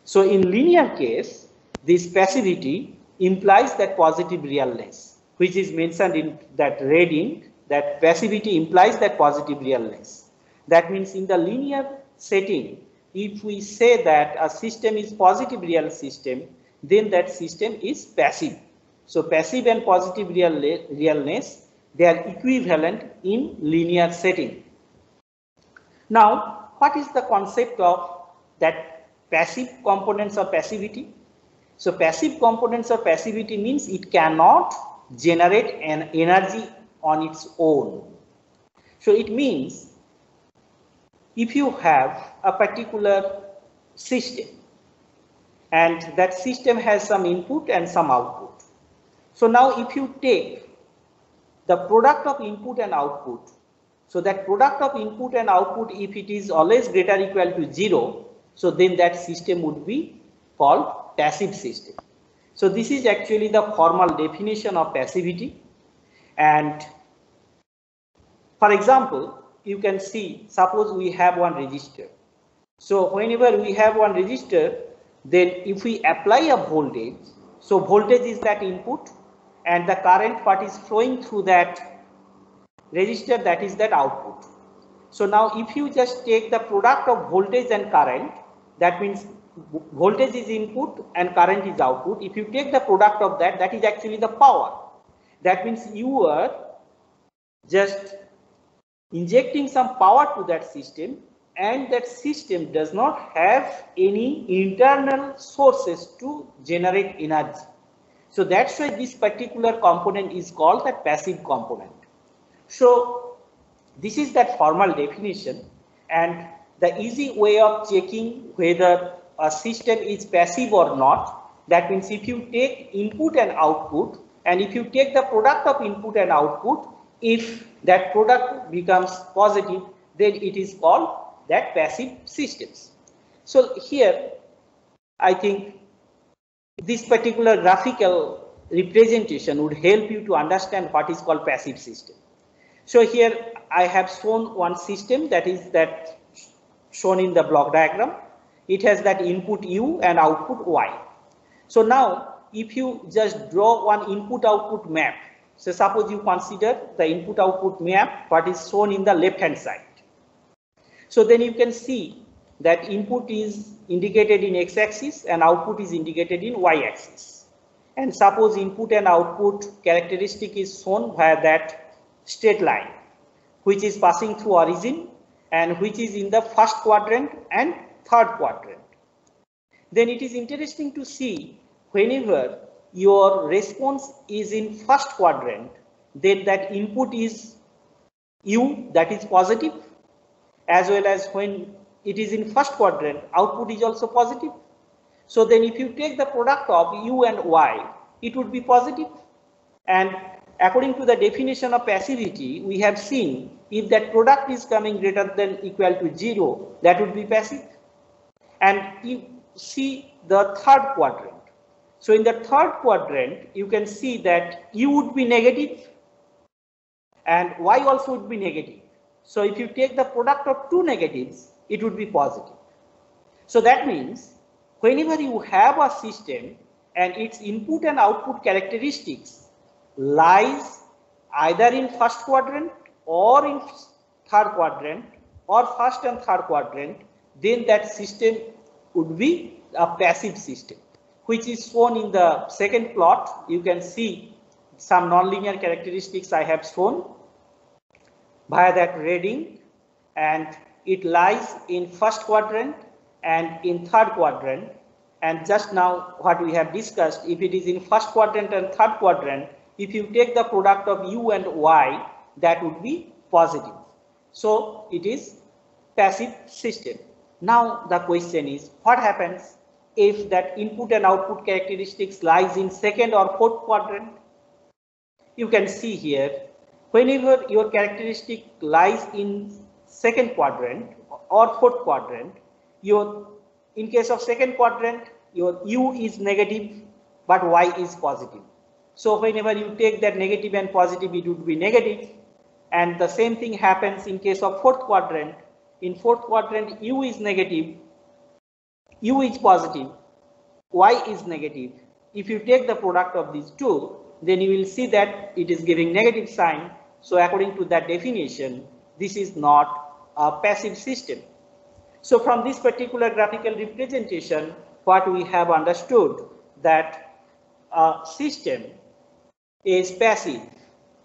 So in linear case, this passivity implies that positive realness, which is mentioned in that red ink, that passivity implies that positive realness. That means in the linear setting, if we say that a system is positive real system, then that system is passive. So passive and positive realness, they are equivalent in linear setting. Now, what is the concept of that passive components of passivity? So passive components of passivity means it cannot generate an energy on its own. So it means if you have a particular system and that system has some input and some output. So now if you take the product of input and output, so that product of input and output, if it is always greater or equal to 0, so then that system would be called passive system. So this is actually the formal definition of passivity. And for example, you can see, suppose we have one resistor. So whenever we have one resistor, then if we apply a voltage, so voltage is that input and the current what is flowing through that resistor, that is that output. So now if you just take the product of voltage and current, that means voltage is input and current is output. If you take the product of that, that is actually the power. That means you are just injecting some power to that system, and that system does not have any internal sources to generate energy. So that's why this particular component is called the passive component. So this is that formal definition, and the easy way of checking whether a system is passive or not, that means if you take input and output, and if you take the product of input and output, if that product becomes positive, then it is called that passive systems. So here I think this particular graphical representation would help you to understand what is called passive system. So here I have shown one system, that is that shown in the block diagram. It has that input U and output Y. So now if you just draw one input output map, so suppose you consider the input output map what is shown in the left hand side. So then you can see that input is indicated in x-axis and output is indicated in y-axis. And suppose input and output characteristic is shown via that straight line, which is passing through origin and which is in the first quadrant and third quadrant. Then it is interesting to see whenever your response is in first quadrant, then that input is U, that is positive, as well as when it is in first quadrant, output is also positive. So then if you take the product of U and Y, it would be positive. And according to the definition of passivity, we have seen if that product is coming greater than equal to 0, that would be passive. And you see the third quadrant. So in the third quadrant, you can see that U would be negative and Y also would be negative. So if you take the product of two negatives, it would be positive. So that means whenever you have a system and its input and output characteristics lies either in first quadrant or in third quadrant or first and third quadrant, then that system would be a passive system, which is shown in the second plot. You can see some nonlinear characteristics I have shown via that reading, and it lies in first quadrant and in third quadrant. And just now what we have discussed, if it is in first quadrant and third quadrant, if you take the product of U and Y, that would be positive. So it is passive system. Now the question is, what happens if that input and output characteristics lies in second or fourth quadrant? You can see here, whenever your characteristic lies in second quadrant or fourth quadrant, in case of second quadrant, your U is negative but Y is positive. So whenever you take that negative and positive, it would be negative. And the same thing happens in case of fourth quadrant. In fourth quadrant, U is negative, U is positive, Y is negative. If you take the product of these two, then you will see that it is giving negative sign. So according to that definition, this is not a passive system. So from this particular graphical representation, what we have understood that a system is passive.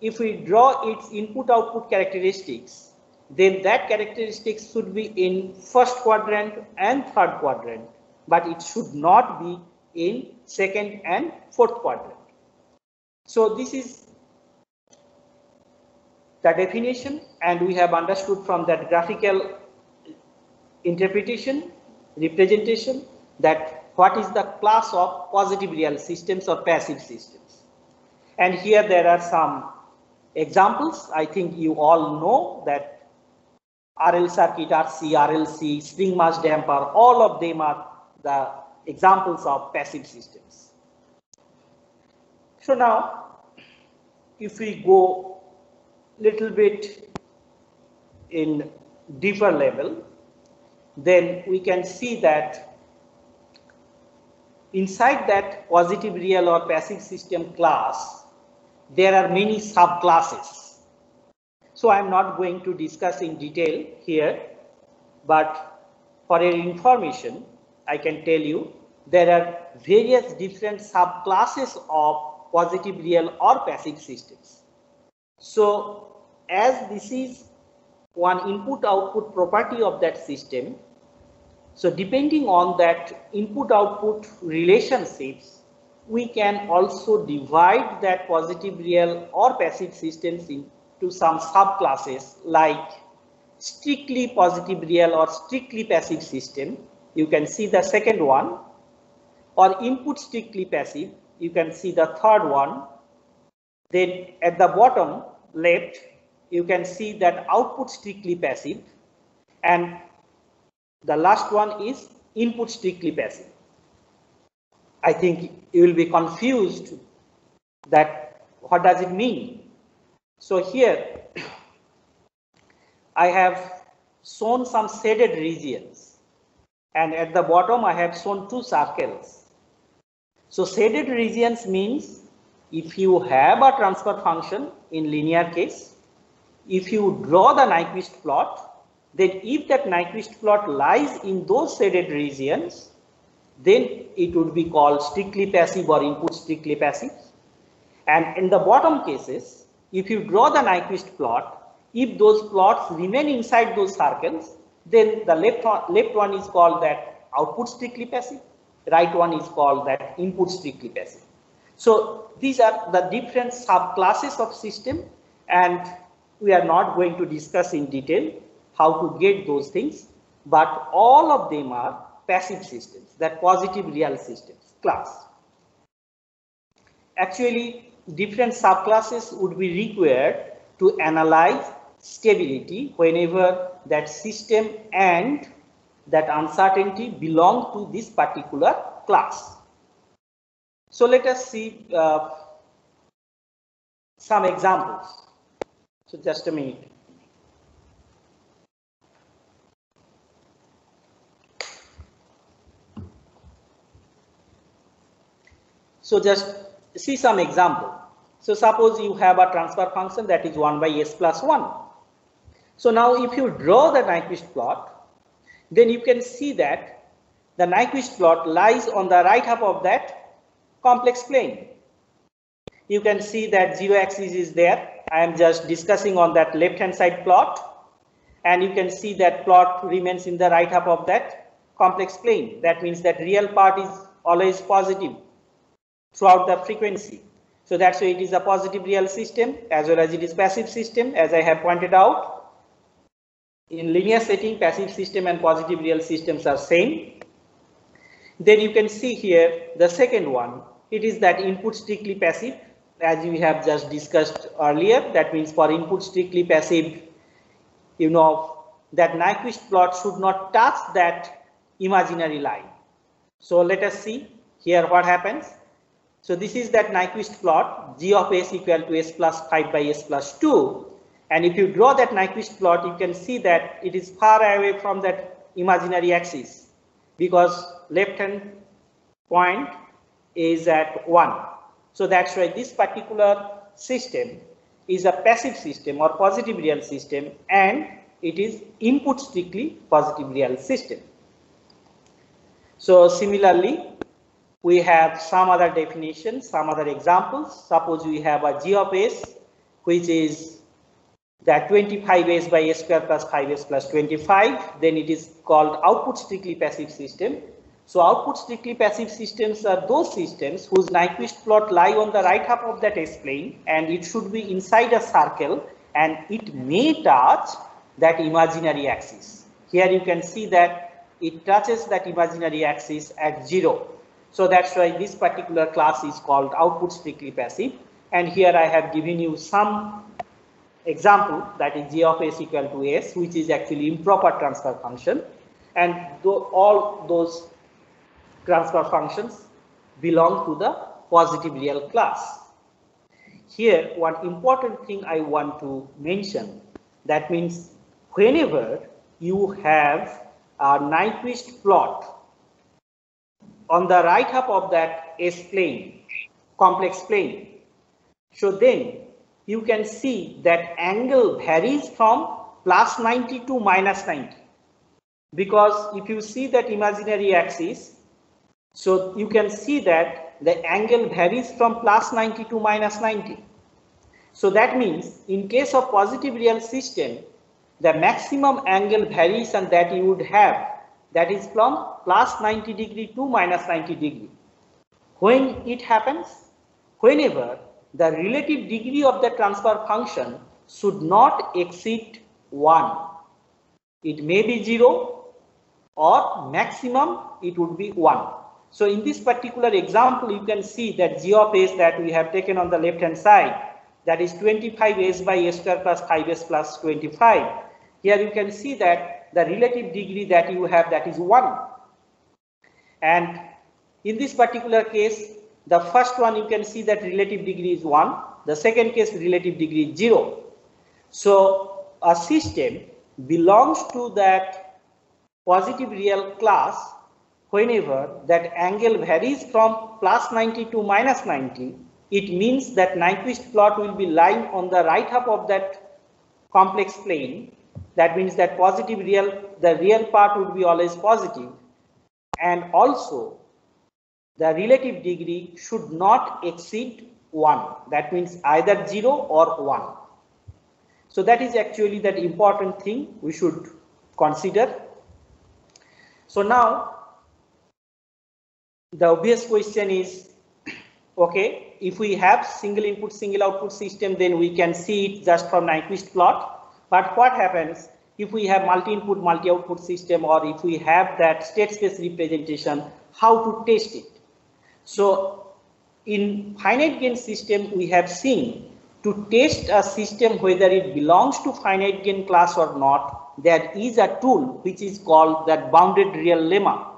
If we draw its input output characteristics, then that characteristics should be in first quadrant and third quadrant, but it should not be in second and fourth quadrant. So this is the definition, and we have understood from that graphical interpretation, representation, that what is the class of positive real systems or passive systems. And here there are some examples. I think you all know that RL circuit, RC, RLC, spring mass damper, all of them are the examples of passive systems. So now, if we go little bit in deeper level, then we can see that inside that positive real or passive system class, there are many subclasses. So I am not going to discuss in detail here, but for your information, I can tell you there are various different subclasses of positive real or passive systems. So as this is one input-output property of that system, so depending on that input-output relationships, we can also divide that positive real or passive systems into some subclasses like strictly positive real or strictly passive system. You can see the second one, or input strictly passive. You can see the third one. Then at the bottom left, you can see that output strictly passive, and the last one is input strictly passive. I think you will be confused that what does it mean. So here I have shown some shaded regions, and at the bottom I have shown two circles. So shaded regions means if you have a transfer function in linear case, if you draw the Nyquist plot, then if that Nyquist plot lies in those shaded regions, then it would be called strictly passive or input strictly passive. And in the bottom cases, if you draw the Nyquist plot, if those plots remain inside those circles, then the left one is called that output strictly passive, right one is called that input strictly passive. So these are the different subclasses of system, and we are not going to discuss in detail how to get those things, but all of them are passive systems, that positive real systems class. Actually, different subclasses would be required to analyze stability whenever that system and that uncertainty belong to this particular class. So let us see some examples. So just a minute. So just see some example. So suppose you have a transfer function that is 1 by s plus 1. So now if you draw the Nyquist plot, then you can see that the Nyquist plot lies on the right half of that complex plane. You can see that 0 axis is there. I am just discussing on that left hand side plot, and you can see that plot remains in the right half of that complex plane. That means that real part is always positive throughout the frequency. So that's why it is a positive real system as well as it is passive system, as I have pointed out. In linear setting, passive system and positive real systems are same. Then you can see here the second one. It is that input strictly passive, as we have just discussed earlier. That means for input strictly passive, you know, that Nyquist plot should not touch that imaginary line. So let us see here what happens. So this is that Nyquist plot, g of s equal to s plus 5 by s plus 2. And if you draw that Nyquist plot, you can see that it is far away from that imaginary axis, because left hand point is at 1. So that's why this particular system is a passive system or positive real system, and it is input strictly positive real system. So similarly, we have some other definitions, some other examples. Suppose we have a g of s, which is that 25s by s square plus 5s plus 25, then it is called output strictly passive system. So output strictly passive systems are those systems whose Nyquist plot lie on the right half of that S plane, and it should be inside a circle, and it may touch that imaginary axis. Here you can see that it touches that imaginary axis at 0. So that's why this particular class is called output strictly passive. And here I have given you some example, that is g of s equal to s, which is actually improper transfer function, and all those transfer functions belong to the positive real class. Here one important thing I want to mention, that means whenever you have a Nyquist plot on the right half of that S plane, complex plane, so then you can see that angle varies from plus 90 to minus 90, because if you see that imaginary axis, so you can see that the angle varies from plus 90 to minus 90. So that means in case of positive real system, the maximum angle variation that you would have, that is from plus 90 degree to minus 90 degree. When it happens, whenever the relative degree of the transfer function should not exceed 1. It may be 0 or maximum it would be 1. So in this particular example, you can see that g of s that we have taken on the left hand side, that is 25s by s square plus 5s plus 25. Here you can see that the relative degree that you have, that is 1. And in this particular case, the first one you can see that relative degree is 1. The second case relative degree is 0. So a system belongs to that positive real class whenever that angle varies from plus 90 to minus 90. It means that Nyquist plot will be lying on the right half of that complex plane. That means that positive real, the real part would be always positive, and also the relative degree should not exceed 1. That means either 0 or 1. So that is actually that important thing we should consider. So now the obvious question is, okay, if we have single input, single output system, then we can see it just from Nyquist plot. But what happens if we have multi-input, multi-output system, or if we have that state space representation, how to test it? So in finite gain system, we have seen to test a system whether it belongs to finite gain class or not, there is a tool which is called that bounded real lemma.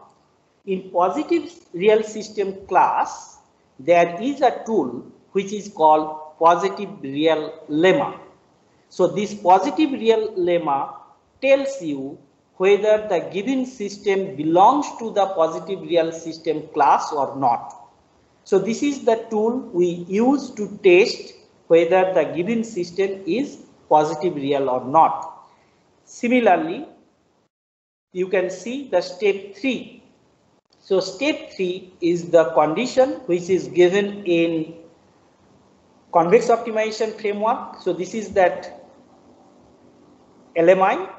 In positive real system class, there is a tool which is called positive real lemma. So this positive real lemma tells you whether the given system belongs to the positive real system class or not. So this is the tool we use to test whether the given system is positive real or not. Similarly, you can see the step 3. So step 3 is the condition which is given in convex optimization framework. So this is that LMI,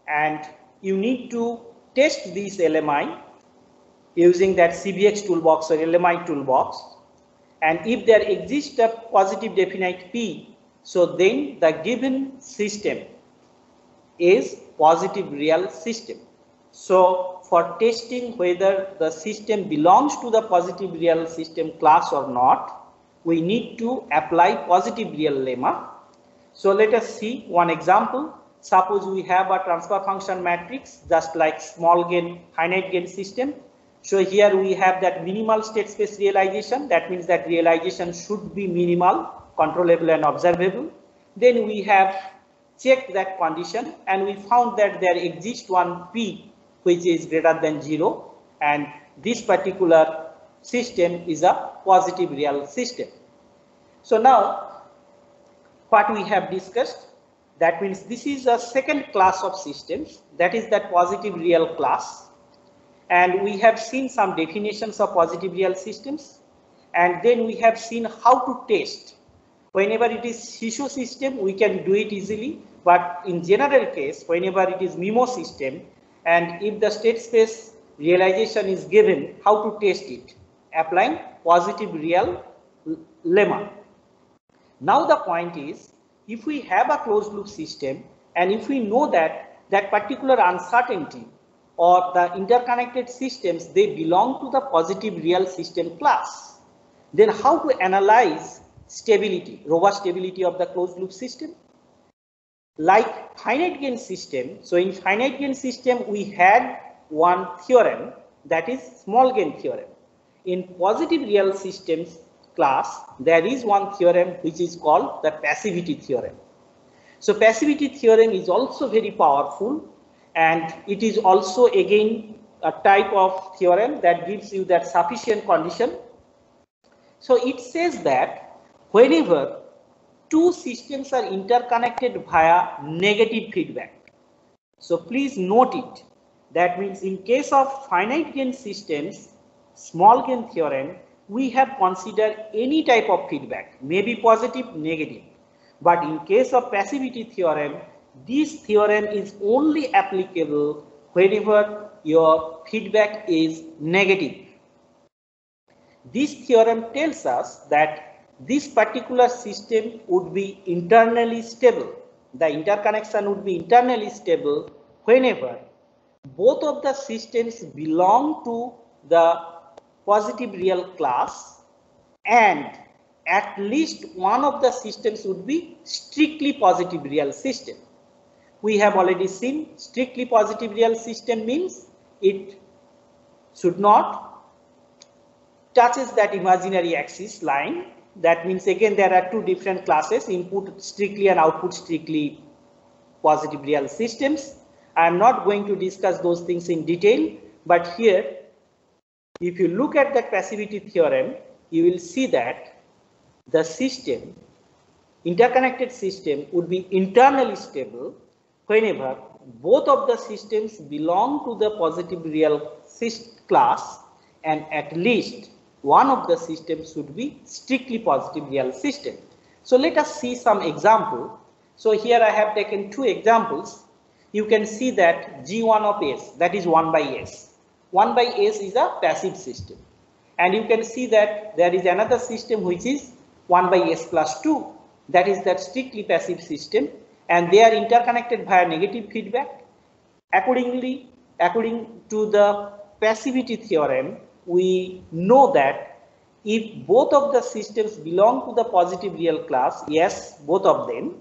and you need to test this LMI using that CBX toolbox or LMI toolbox. And if there exists a positive definite P, so then the given system is positive real system. So for testing whether the system belongs to the positive real system class or not, we need to apply positive real lemma. So let us see one example. Suppose we have a transfer function matrix just like small gain, finite gain system. So here we have that minimal state space realization. That means that realization should be minimal, controllable and observable. Then we have checked that condition and we found that there exists one P which is greater than 0, and this particular system is a positive real system. So now what we have discussed, that means this is a second class of systems, that is that positive real class. And we have seen some definitions of positive real systems, and then we have seen how to test. Whenever it is Shisho system, we can do it easily, but in general case, whenever it is MIMO system, and if the state space realization is given, how to test it? Applying positive real lemma. Now the point is, if we have a closed loop system and if we know that that particular uncertainty or the interconnected systems, they belong to the positive real system class, then how to analyze stability, robust stability of the closed loop system? Like finite gain system, so in finite gain system we had one theorem, that is small gain theorem. In positive real systems class, there is one theorem which is called the passivity theorem. So passivity theorem is also very powerful, and it is also again a type of theorem that gives you that sufficient condition. So it says that whenever two systems are interconnected via negative feedback. So please note it. That means in case of finite gain systems, small gain theorem, we have considered any type of feedback, maybe positive, negative. But in case of passivity theorem, this theorem is only applicable whenever your feedback is negative. This theorem tells us that this particular system would be internally stable. The interconnection would be internally stable whenever both of the systems belong to the positive real class and at least one of the systems would be strictly positive real system. We have already seen strictly positive real system means it should not touches that imaginary axis line. That means again there are two different classes, input strictly and output strictly positive real systems. I am not going to discuss those things in detail, but here if you look at that passivity theorem, you will see that the system, interconnected system, would be internally stable whenever both of the systems belong to the positive real class and at least one of the systems should be strictly positive real system. So let us see some example. So here I have taken two examples. You can see that G1 of S, that is 1 by S. 1 by S is a passive system. And you can see that there is another system which is 1 by S plus 2. That is that strictly passive system. And they are interconnected via negative feedback. Accordingly, according to the passivity theorem, we know that if both of the systems belong to the positive real class, yes, both of them,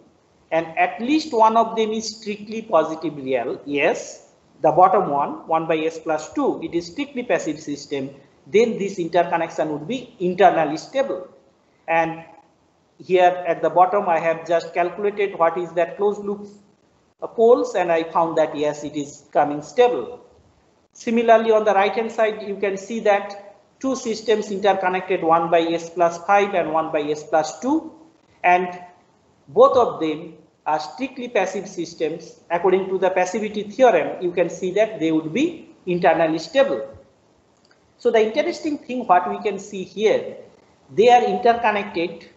and at least one of them is strictly positive real, yes, the bottom one, 1 by S plus 2, it is strictly passive system, then this interconnection would be internally stable. And here at the bottom, I have just calculated what is that closed loop poles, and I found that yes, it is coming stable. Similarly, on the right hand side, you can see that two systems interconnected, 1 by S plus 5 and 1 by S plus 2, and both of them are strictly passive systems. According to the passivity theorem, you can see that they would be internally stable. So the interesting thing what we can see here, they are interconnected,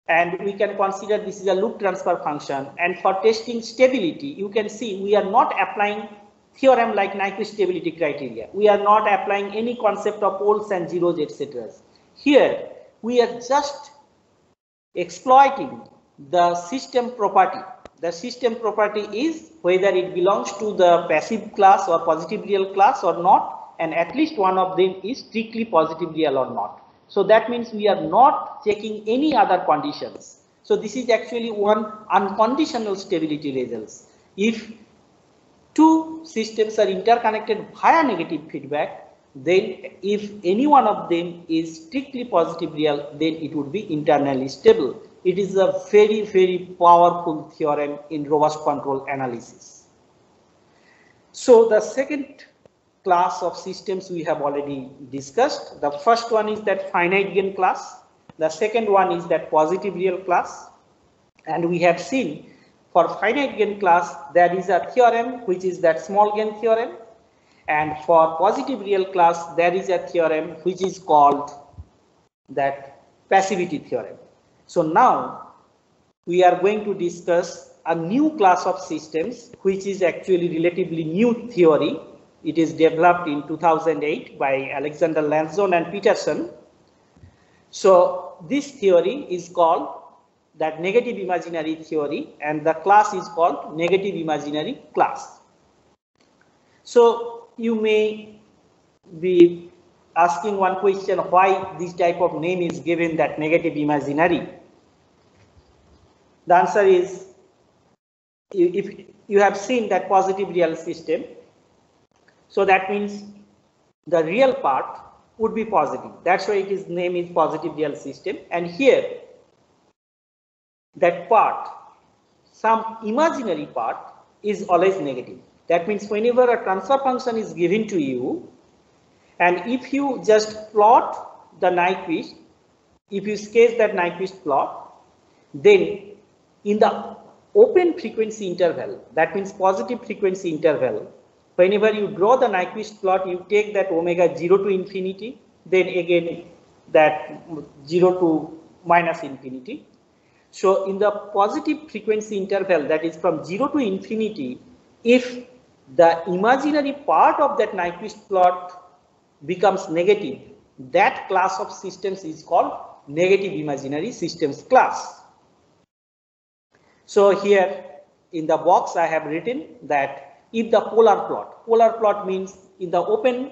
and we can consider this is a loop transfer function. And for testing stability, you can see we are not applying theorem like Nyquist stability criteria. We are not applying any concept of poles and zeros, etc. Here we are just exploiting the system property. The system property is whether it belongs to the passive class or positive real class or not, and at least one of them is strictly positive real or not. So that means we are not checking any other conditions. So this is actually one unconditional stability results. If two systems are interconnected via negative feedback, then if any one of them is strictly positive real, then it would be internally stable. It is a very, very powerful theorem in robust control analysis. So the second class of systems we have already discussed. The first one is that finite gain class. The second one is that positive real class. And we have seen for finite gain class, there is a theorem which is that small gain theorem. And for positive real class, there is a theorem which is called that passivity theorem. So now we are going to discuss a new class of systems, which is actually relatively new theory. It is developed in 2008 by Alexander Lanzon and Peterson. So this theory is called that negative imaginary theory, and the class is called negative imaginary class. So you may be asking one question, why this type of name is given, that negative imaginary? The answer is, if you have seen that positive real system, so that means the real part would be positive. That's why its name is positive real system. And here, that part, some imaginary part, is always negative. That means whenever a transfer function is given to you, and if you just plot the Nyquist, if you sketch that Nyquist plot, then in the open frequency interval, that means positive frequency interval, whenever you draw the Nyquist plot, you take that omega 0 to infinity, then again that 0 to minus infinity. So in the positive frequency interval, that is from 0 to infinity, if the imaginary part of that Nyquist plot becomes negative, that class of systems is called negative imaginary systems class. So here in the box I have written that if the polar plot means in the open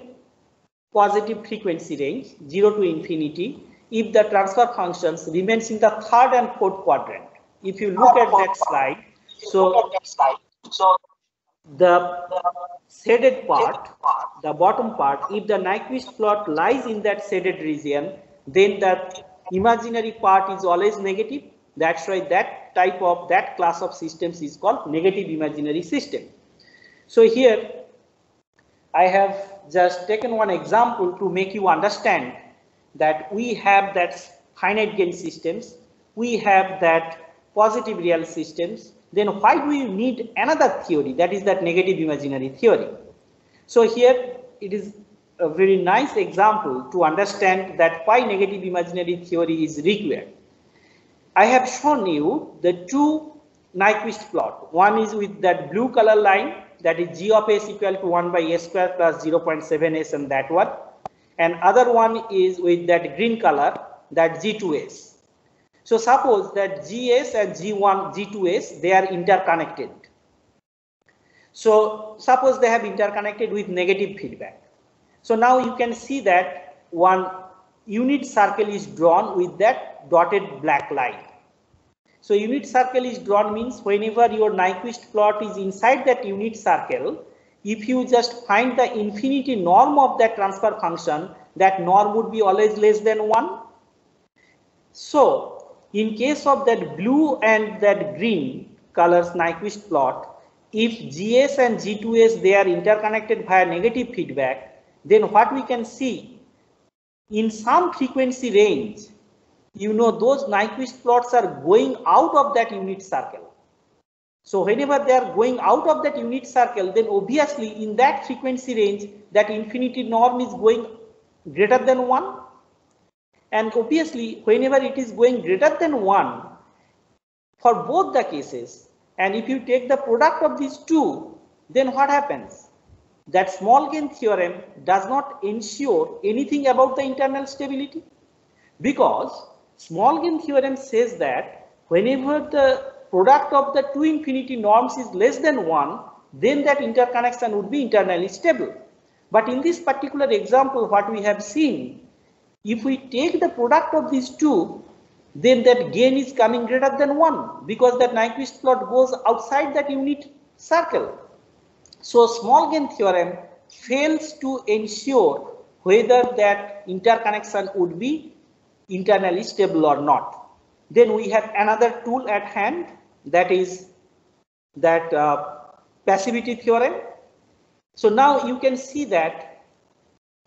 positive frequency range 0 to infinity, if the transfer functions remains in the third and fourth quadrant. If you look at that slide, so the shaded part, the bottom part, if the Nyquist plot lies in that shaded region, then that imaginary part is always negative. That's why that type of, that class of systems is called negative imaginary system. So here I have just taken one example to make you understand that we have that finite gain systems, we have that positive real systems, then why do you need another theory, that is that negative imaginary theory? So here it is a very nice example to understand that why negative imaginary theory is required. I have shown you the two Nyquist plot. One is with that blue color line, that is g of s equal to 1 by s square plus 0.7s, and that one. And other one is with that green color, that g2s. So suppose that gs and g1, g2s, they are interconnected. So suppose they have interconnected with negative feedback. So now you can see that one unit circle is drawn with that dotted black line. So unit circle is drawn means whenever your Nyquist plot is inside that unit circle, if you just find the infinity norm of that transfer function, that norm would be always less than 1. So in case of that blue and that green colors Nyquist plot, if GS and G2S, they are interconnected via negative feedback, then what we can see, in some frequency range, you know, those Nyquist plots are going out of that unit circle. So whenever they are going out of that unit circle, then obviously in that frequency range, that infinity norm is going greater than 1. And obviously whenever it is going greater than 1, for both the cases, and if you take the product of these two, then what happens? That small gain theorem does not ensure anything about the internal stability, because small gain theorem says that whenever the product of the two infinity norms is less than 1, then that interconnection would be internally stable. But in this particular example, what we have seen, if we take the product of these two, then that gain is coming greater than 1, because that Nyquist plot goes outside that unit circle. So small gain theorem fails to ensure whether that interconnection would be internally stable or not. Then we have another tool at hand, that is that passivity theorem. So now you can see that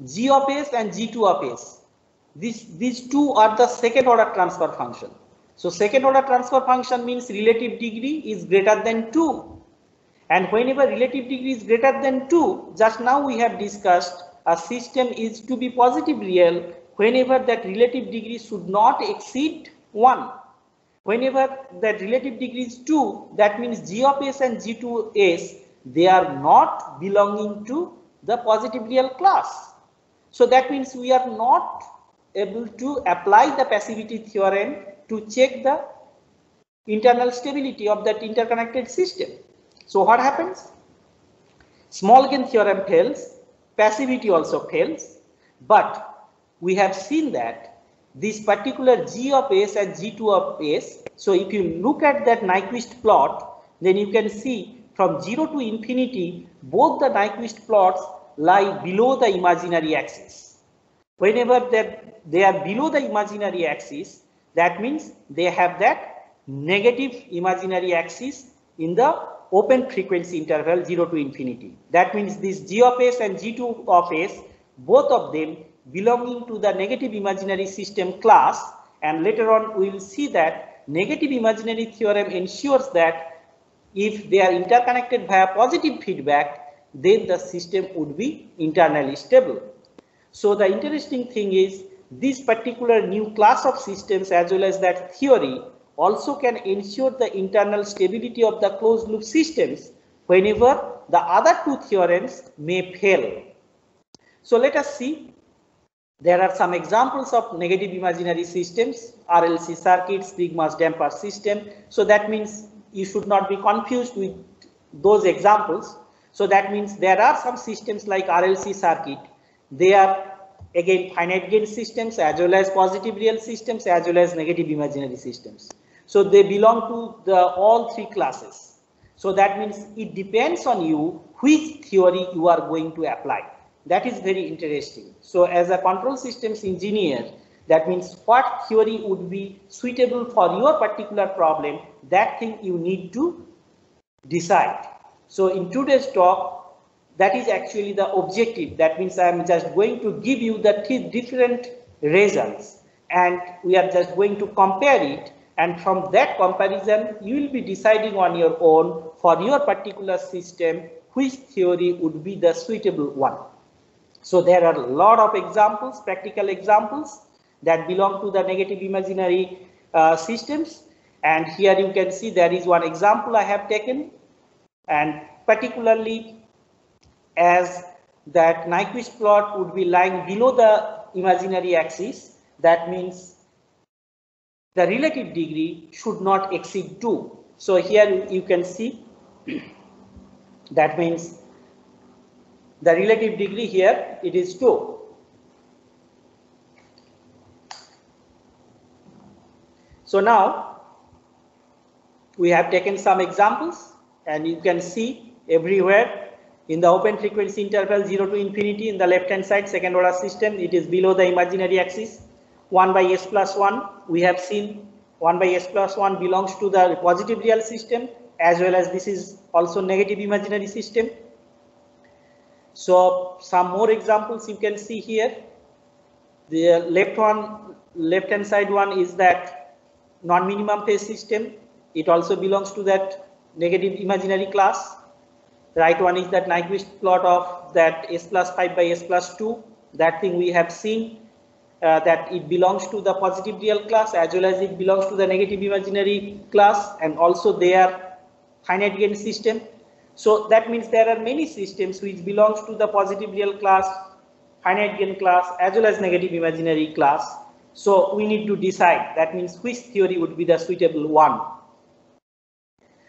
G of s and G2 of s, these two are the second order transfer function. So second order transfer function means relative degree is greater than 2. And whenever relative degree is greater than 2, just now we have discussed a system is to be positive real whenever that relative degree should not exceed 1. Whenever that relative degree is 2, that means G of s and G2s, they are not belonging to the positive real class. So that means we are not able to apply the passivity theorem to check the internal stability of that interconnected system. So what happens? Small gain theorem fails, passivity also fails, but we have seen that this particular G of S and G2 of S, so if you look at that Nyquist plot, then you can see from 0 to infinity, both the Nyquist plots lie below the imaginary axis. Whenever they are below the imaginary axis, that means they have that negative imaginary axis in the open frequency interval 0 to infinity. That means this G of S and G2 of S, both of them belonging to the negative imaginary system class, and later on we will see that negative imaginary theorem ensures that if they are interconnected via positive feedback, then the system would be internally stable. So the interesting thing is this particular new class of systems as well as that theory also can ensure the internal stability of the closed loop systems whenever the other two theorems may fail. So let us see. There are some examples of negative imaginary systems, RLC circuits, big mass damper system. So that means you should not be confused with those examples. So that means there are some systems like RLC circuit. They are again finite gain systems as well as positive real systems as well as negative imaginary systems. So they belong to the all three classes. So that means it depends on you which theory you are going to apply. That is very interesting. So as a control systems engineer, that means what theory would be suitable for your particular problem, that thing you need to decide. So in today's talk, that is actually the objective. That means I am just going to give you the three different results and we are just going to compare it, and from that comparison you will be deciding on your own for your particular system which theory would be the suitable one. So there are a lot of examples, practical examples that belong to the negative imaginary systems, and here you can see there is one example I have taken, and particularly as that Nyquist plot would be lying below the imaginary axis, that means the relative degree should not exceed 2. So here you can see that means the relative degree here it is 2. So now we have taken some examples and you can see everywhere in the open frequency interval 0 to infinity in the left hand side second order system, it is below the imaginary axis. 1 by s plus 1, we have seen 1 by s plus 1 belongs to the positive real system as well as this is also negative imaginary system. So some more examples you can see here. The left hand side one is that non-minimum phase system. It also belongs to that negative imaginary class. Right one is that Nyquist plot of that s plus 5 by s plus 2. That thing we have seen that it belongs to the positive real class as well as it belongs to the negative imaginary class, and also they are finite gain system. So that means there are many systems which belongs to the positive real class, finite gain class as well as negative imaginary class. So we need to decide, that means which theory would be the suitable one.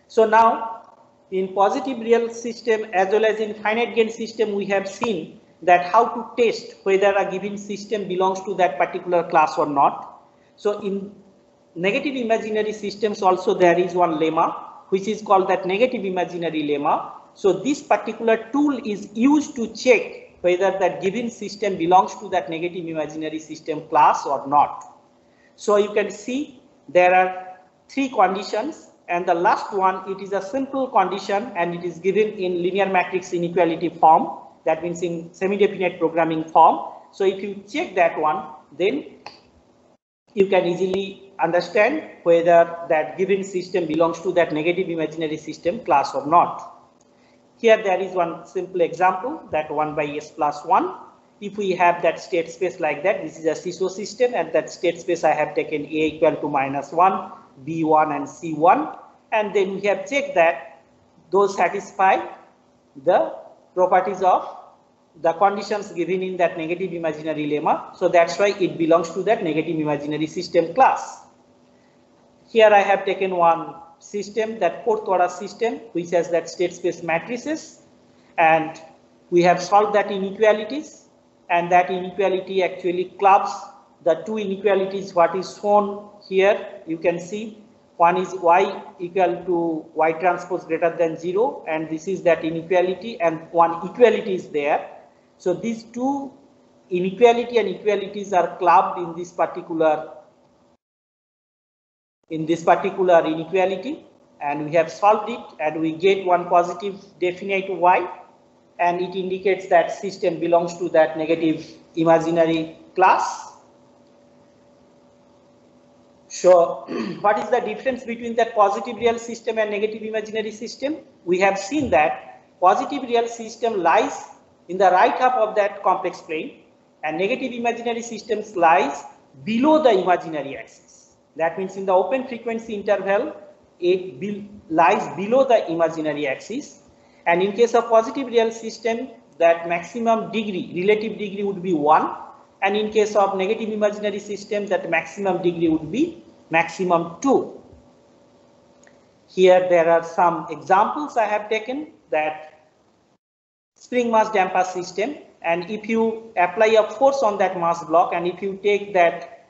So now in positive real system as well as in finite gain system we have seen that how to test whether a given system belongs to that particular class or not. So in negative imaginary systems also there is one lemma which is called that negative imaginary lemma. So this particular tool is used to check whether that given system belongs to that negative imaginary system class or not. So you can see there are 3 conditions, and the last one, it is a simple condition and it is given in linear matrix inequality form, that means in semi-definite programming form. So if you check that one, then you can easily understand whether that given system belongs to that negative imaginary system class or not. Here there is one simple example, that 1 by s plus 1. If we have that state space like that, this is a CISO system, and that state space I have taken a equal to -1, b1 and c1, and then we have checked that those satisfy the properties of the conditions given in that negative imaginary lemma. So that's why it belongs to that negative imaginary system class. Here I have taken one system, that fourth order system, which has that state space matrices, and we have solved that inequalities, and that inequality actually clubs the two inequalities what is shown here. You can see one is y equal to y transpose greater than 0, and this is that inequality, and one equality is there. So these two inequality and equalities are clubbed in this particular inequality, and we have solved it, and we get one positive definite y, and it indicates that system belongs to that negative imaginary class. So what is the difference between that positive real system and negative imaginary system? We have seen that positive real system lies in the right half of that complex plane, and negative imaginary systems lies below the imaginary axis. That means in the open frequency interval, it lies below the imaginary axis. And in case of positive real system, that maximum degree, relative degree would be 1. And in case of negative imaginary system, that maximum degree would be maximum 2. Here there are some examples I have taken, that spring mass damper system, and if you apply a force on that mass block, and if you take that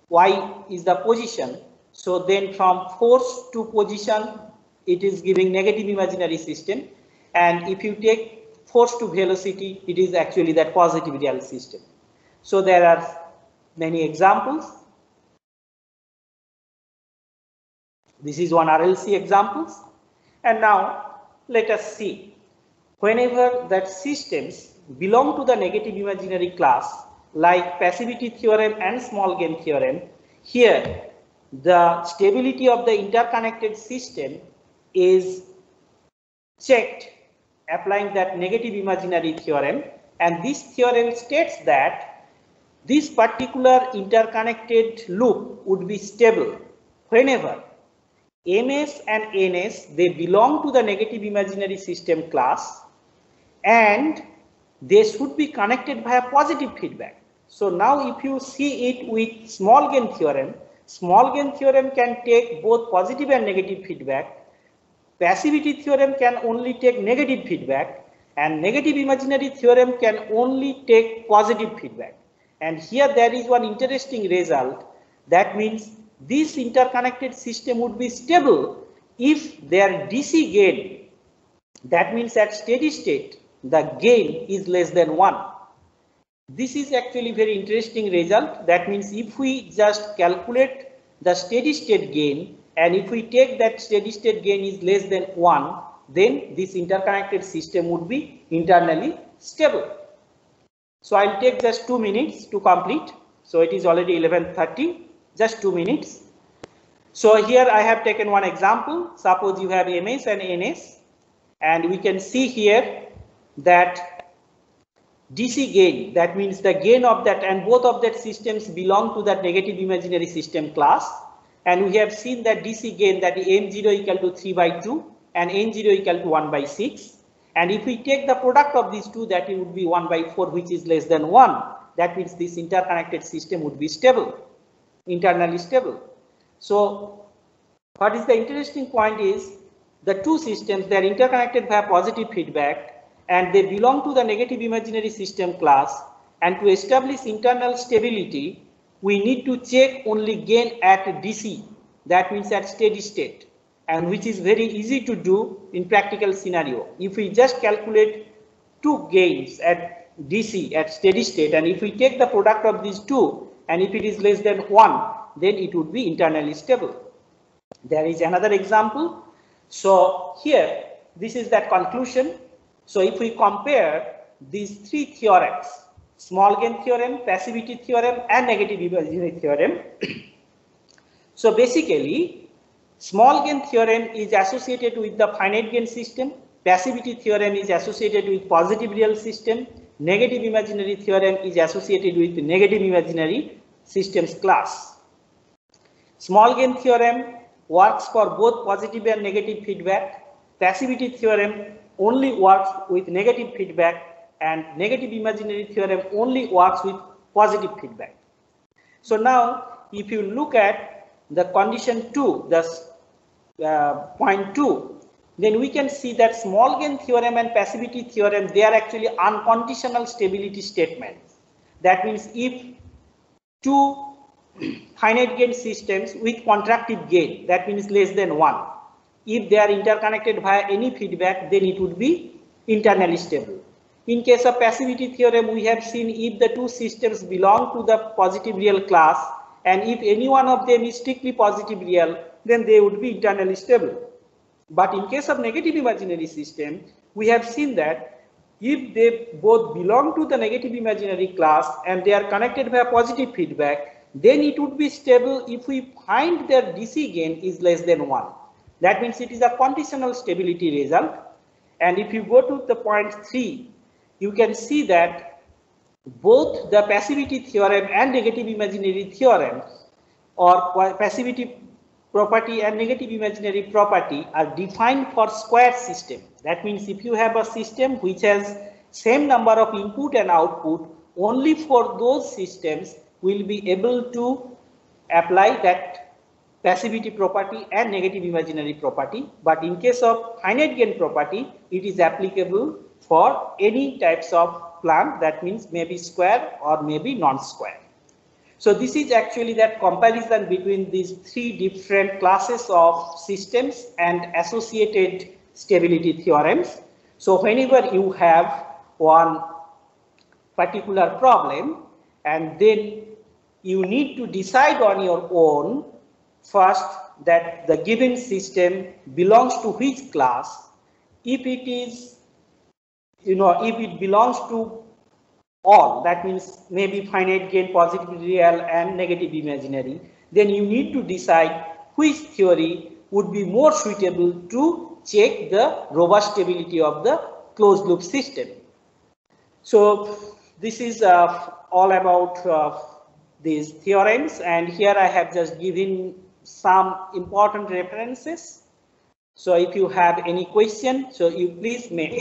y is the position, so then from force to position it is giving negative imaginary system, and if you take force to velocity, it is actually that positive real system. So there are many examples. This is one RLC examples. And now let us see, whenever that systems belong to the negative imaginary class, like passivity theorem and small gain theorem, here the stability of the interconnected system is checked applying that negative imaginary theorem, and this theorem states that this particular interconnected loop would be stable whenever MS and NS, they belong to the negative imaginary system class, and they should be connected via positive feedback. So now if you see it with small gain theorem can take both positive and negative feedback. Passivity theorem can only take negative feedback, and negative imaginary theorem can only take positive feedback. And here there is one interesting result. That means this interconnected system would be stable if their DC gain, that means at steady state, the gain is less than 1. This is actually very interesting result. That means if we just calculate the steady state gain, and if we take that steady state gain is less than 1, then this interconnected system would be internally stable. So I'll take just 2 minutes to complete. So it is already 11:30, just 2 minutes. So here I have taken one example. Suppose you have MS and NS, and we can see here that DC gain, that means the gain of that, and both of that systems belong to that negative imaginary system class. And we have seen that DC gain, that M0 equal to 3/2 and N0 equal to 1/6. And if we take the product of these two, that it would be 1/4, which is less than 1. That means this interconnected system would be stable, internally stable. So what is the interesting point is, the two systems, they are interconnected via positive feedback, and they belong to the negative imaginary system class. And to establish internal stability, we need to check only gain at DC, that means at steady state, and which is very easy to do in practical scenario. If we just calculate two gains at DC at steady state, and if we take the product of these two, and if it is less than 1, then it would be internally stable. There is another example. So here, this is that conclusion. So if we compare these three theorems, small gain theorem, passivity theorem, and negative imaginary theorem. So basically, small gain theorem is associated with the finite gain system, passivity theorem is associated with positive real system, negative imaginary theorem is associated with the negative imaginary systems class. Small gain theorem works for both positive and negative feedback. Passivity theorem only works with negative feedback, and negative imaginary theorem only works with positive feedback. So now if you look at the condition 2, the point 2, then we can see that small gain theorem and passivity theorem, they are actually unconditional stability statements. That means if two finite gain systems with contractive gain, that means less than 1, if they are interconnected via any feedback, then it would be internally stable. In case of passivity theorem, we have seen if the two systems belong to the positive real class, and if any one of them is strictly positive real, then they would be internally stable. But in case of negative imaginary system, we have seen that if they both belong to the negative imaginary class and they are connected by a positive feedback, then it would be stable if we find their DC gain is less than 1. That means it is a conditional stability result. And if you go to the point 3, you can see that both the passivity theorem and negative imaginary theorems, or passivity property and negative imaginary property, are defined for square system. That means if you have a system which has same number of input and output, only for those systems will be able to apply that passivity property and negative imaginary property. But in case of finite gain property, it is applicable for any types of plant, that means maybe square or maybe non-square. So this is actually that comparison between these three different classes of systems and associated stability theorems. So whenever you have one particular problem and then you need to decide on your own first that the given system belongs to which class. If it is, if it belongs to all, that means maybe finite gain, positive real and negative imaginary, then you need to decide which theory would be more suitable to check the robust stability of the closed loop system. So this is all about these theorems, and here I have just given some important references. So if you have any question, so you please make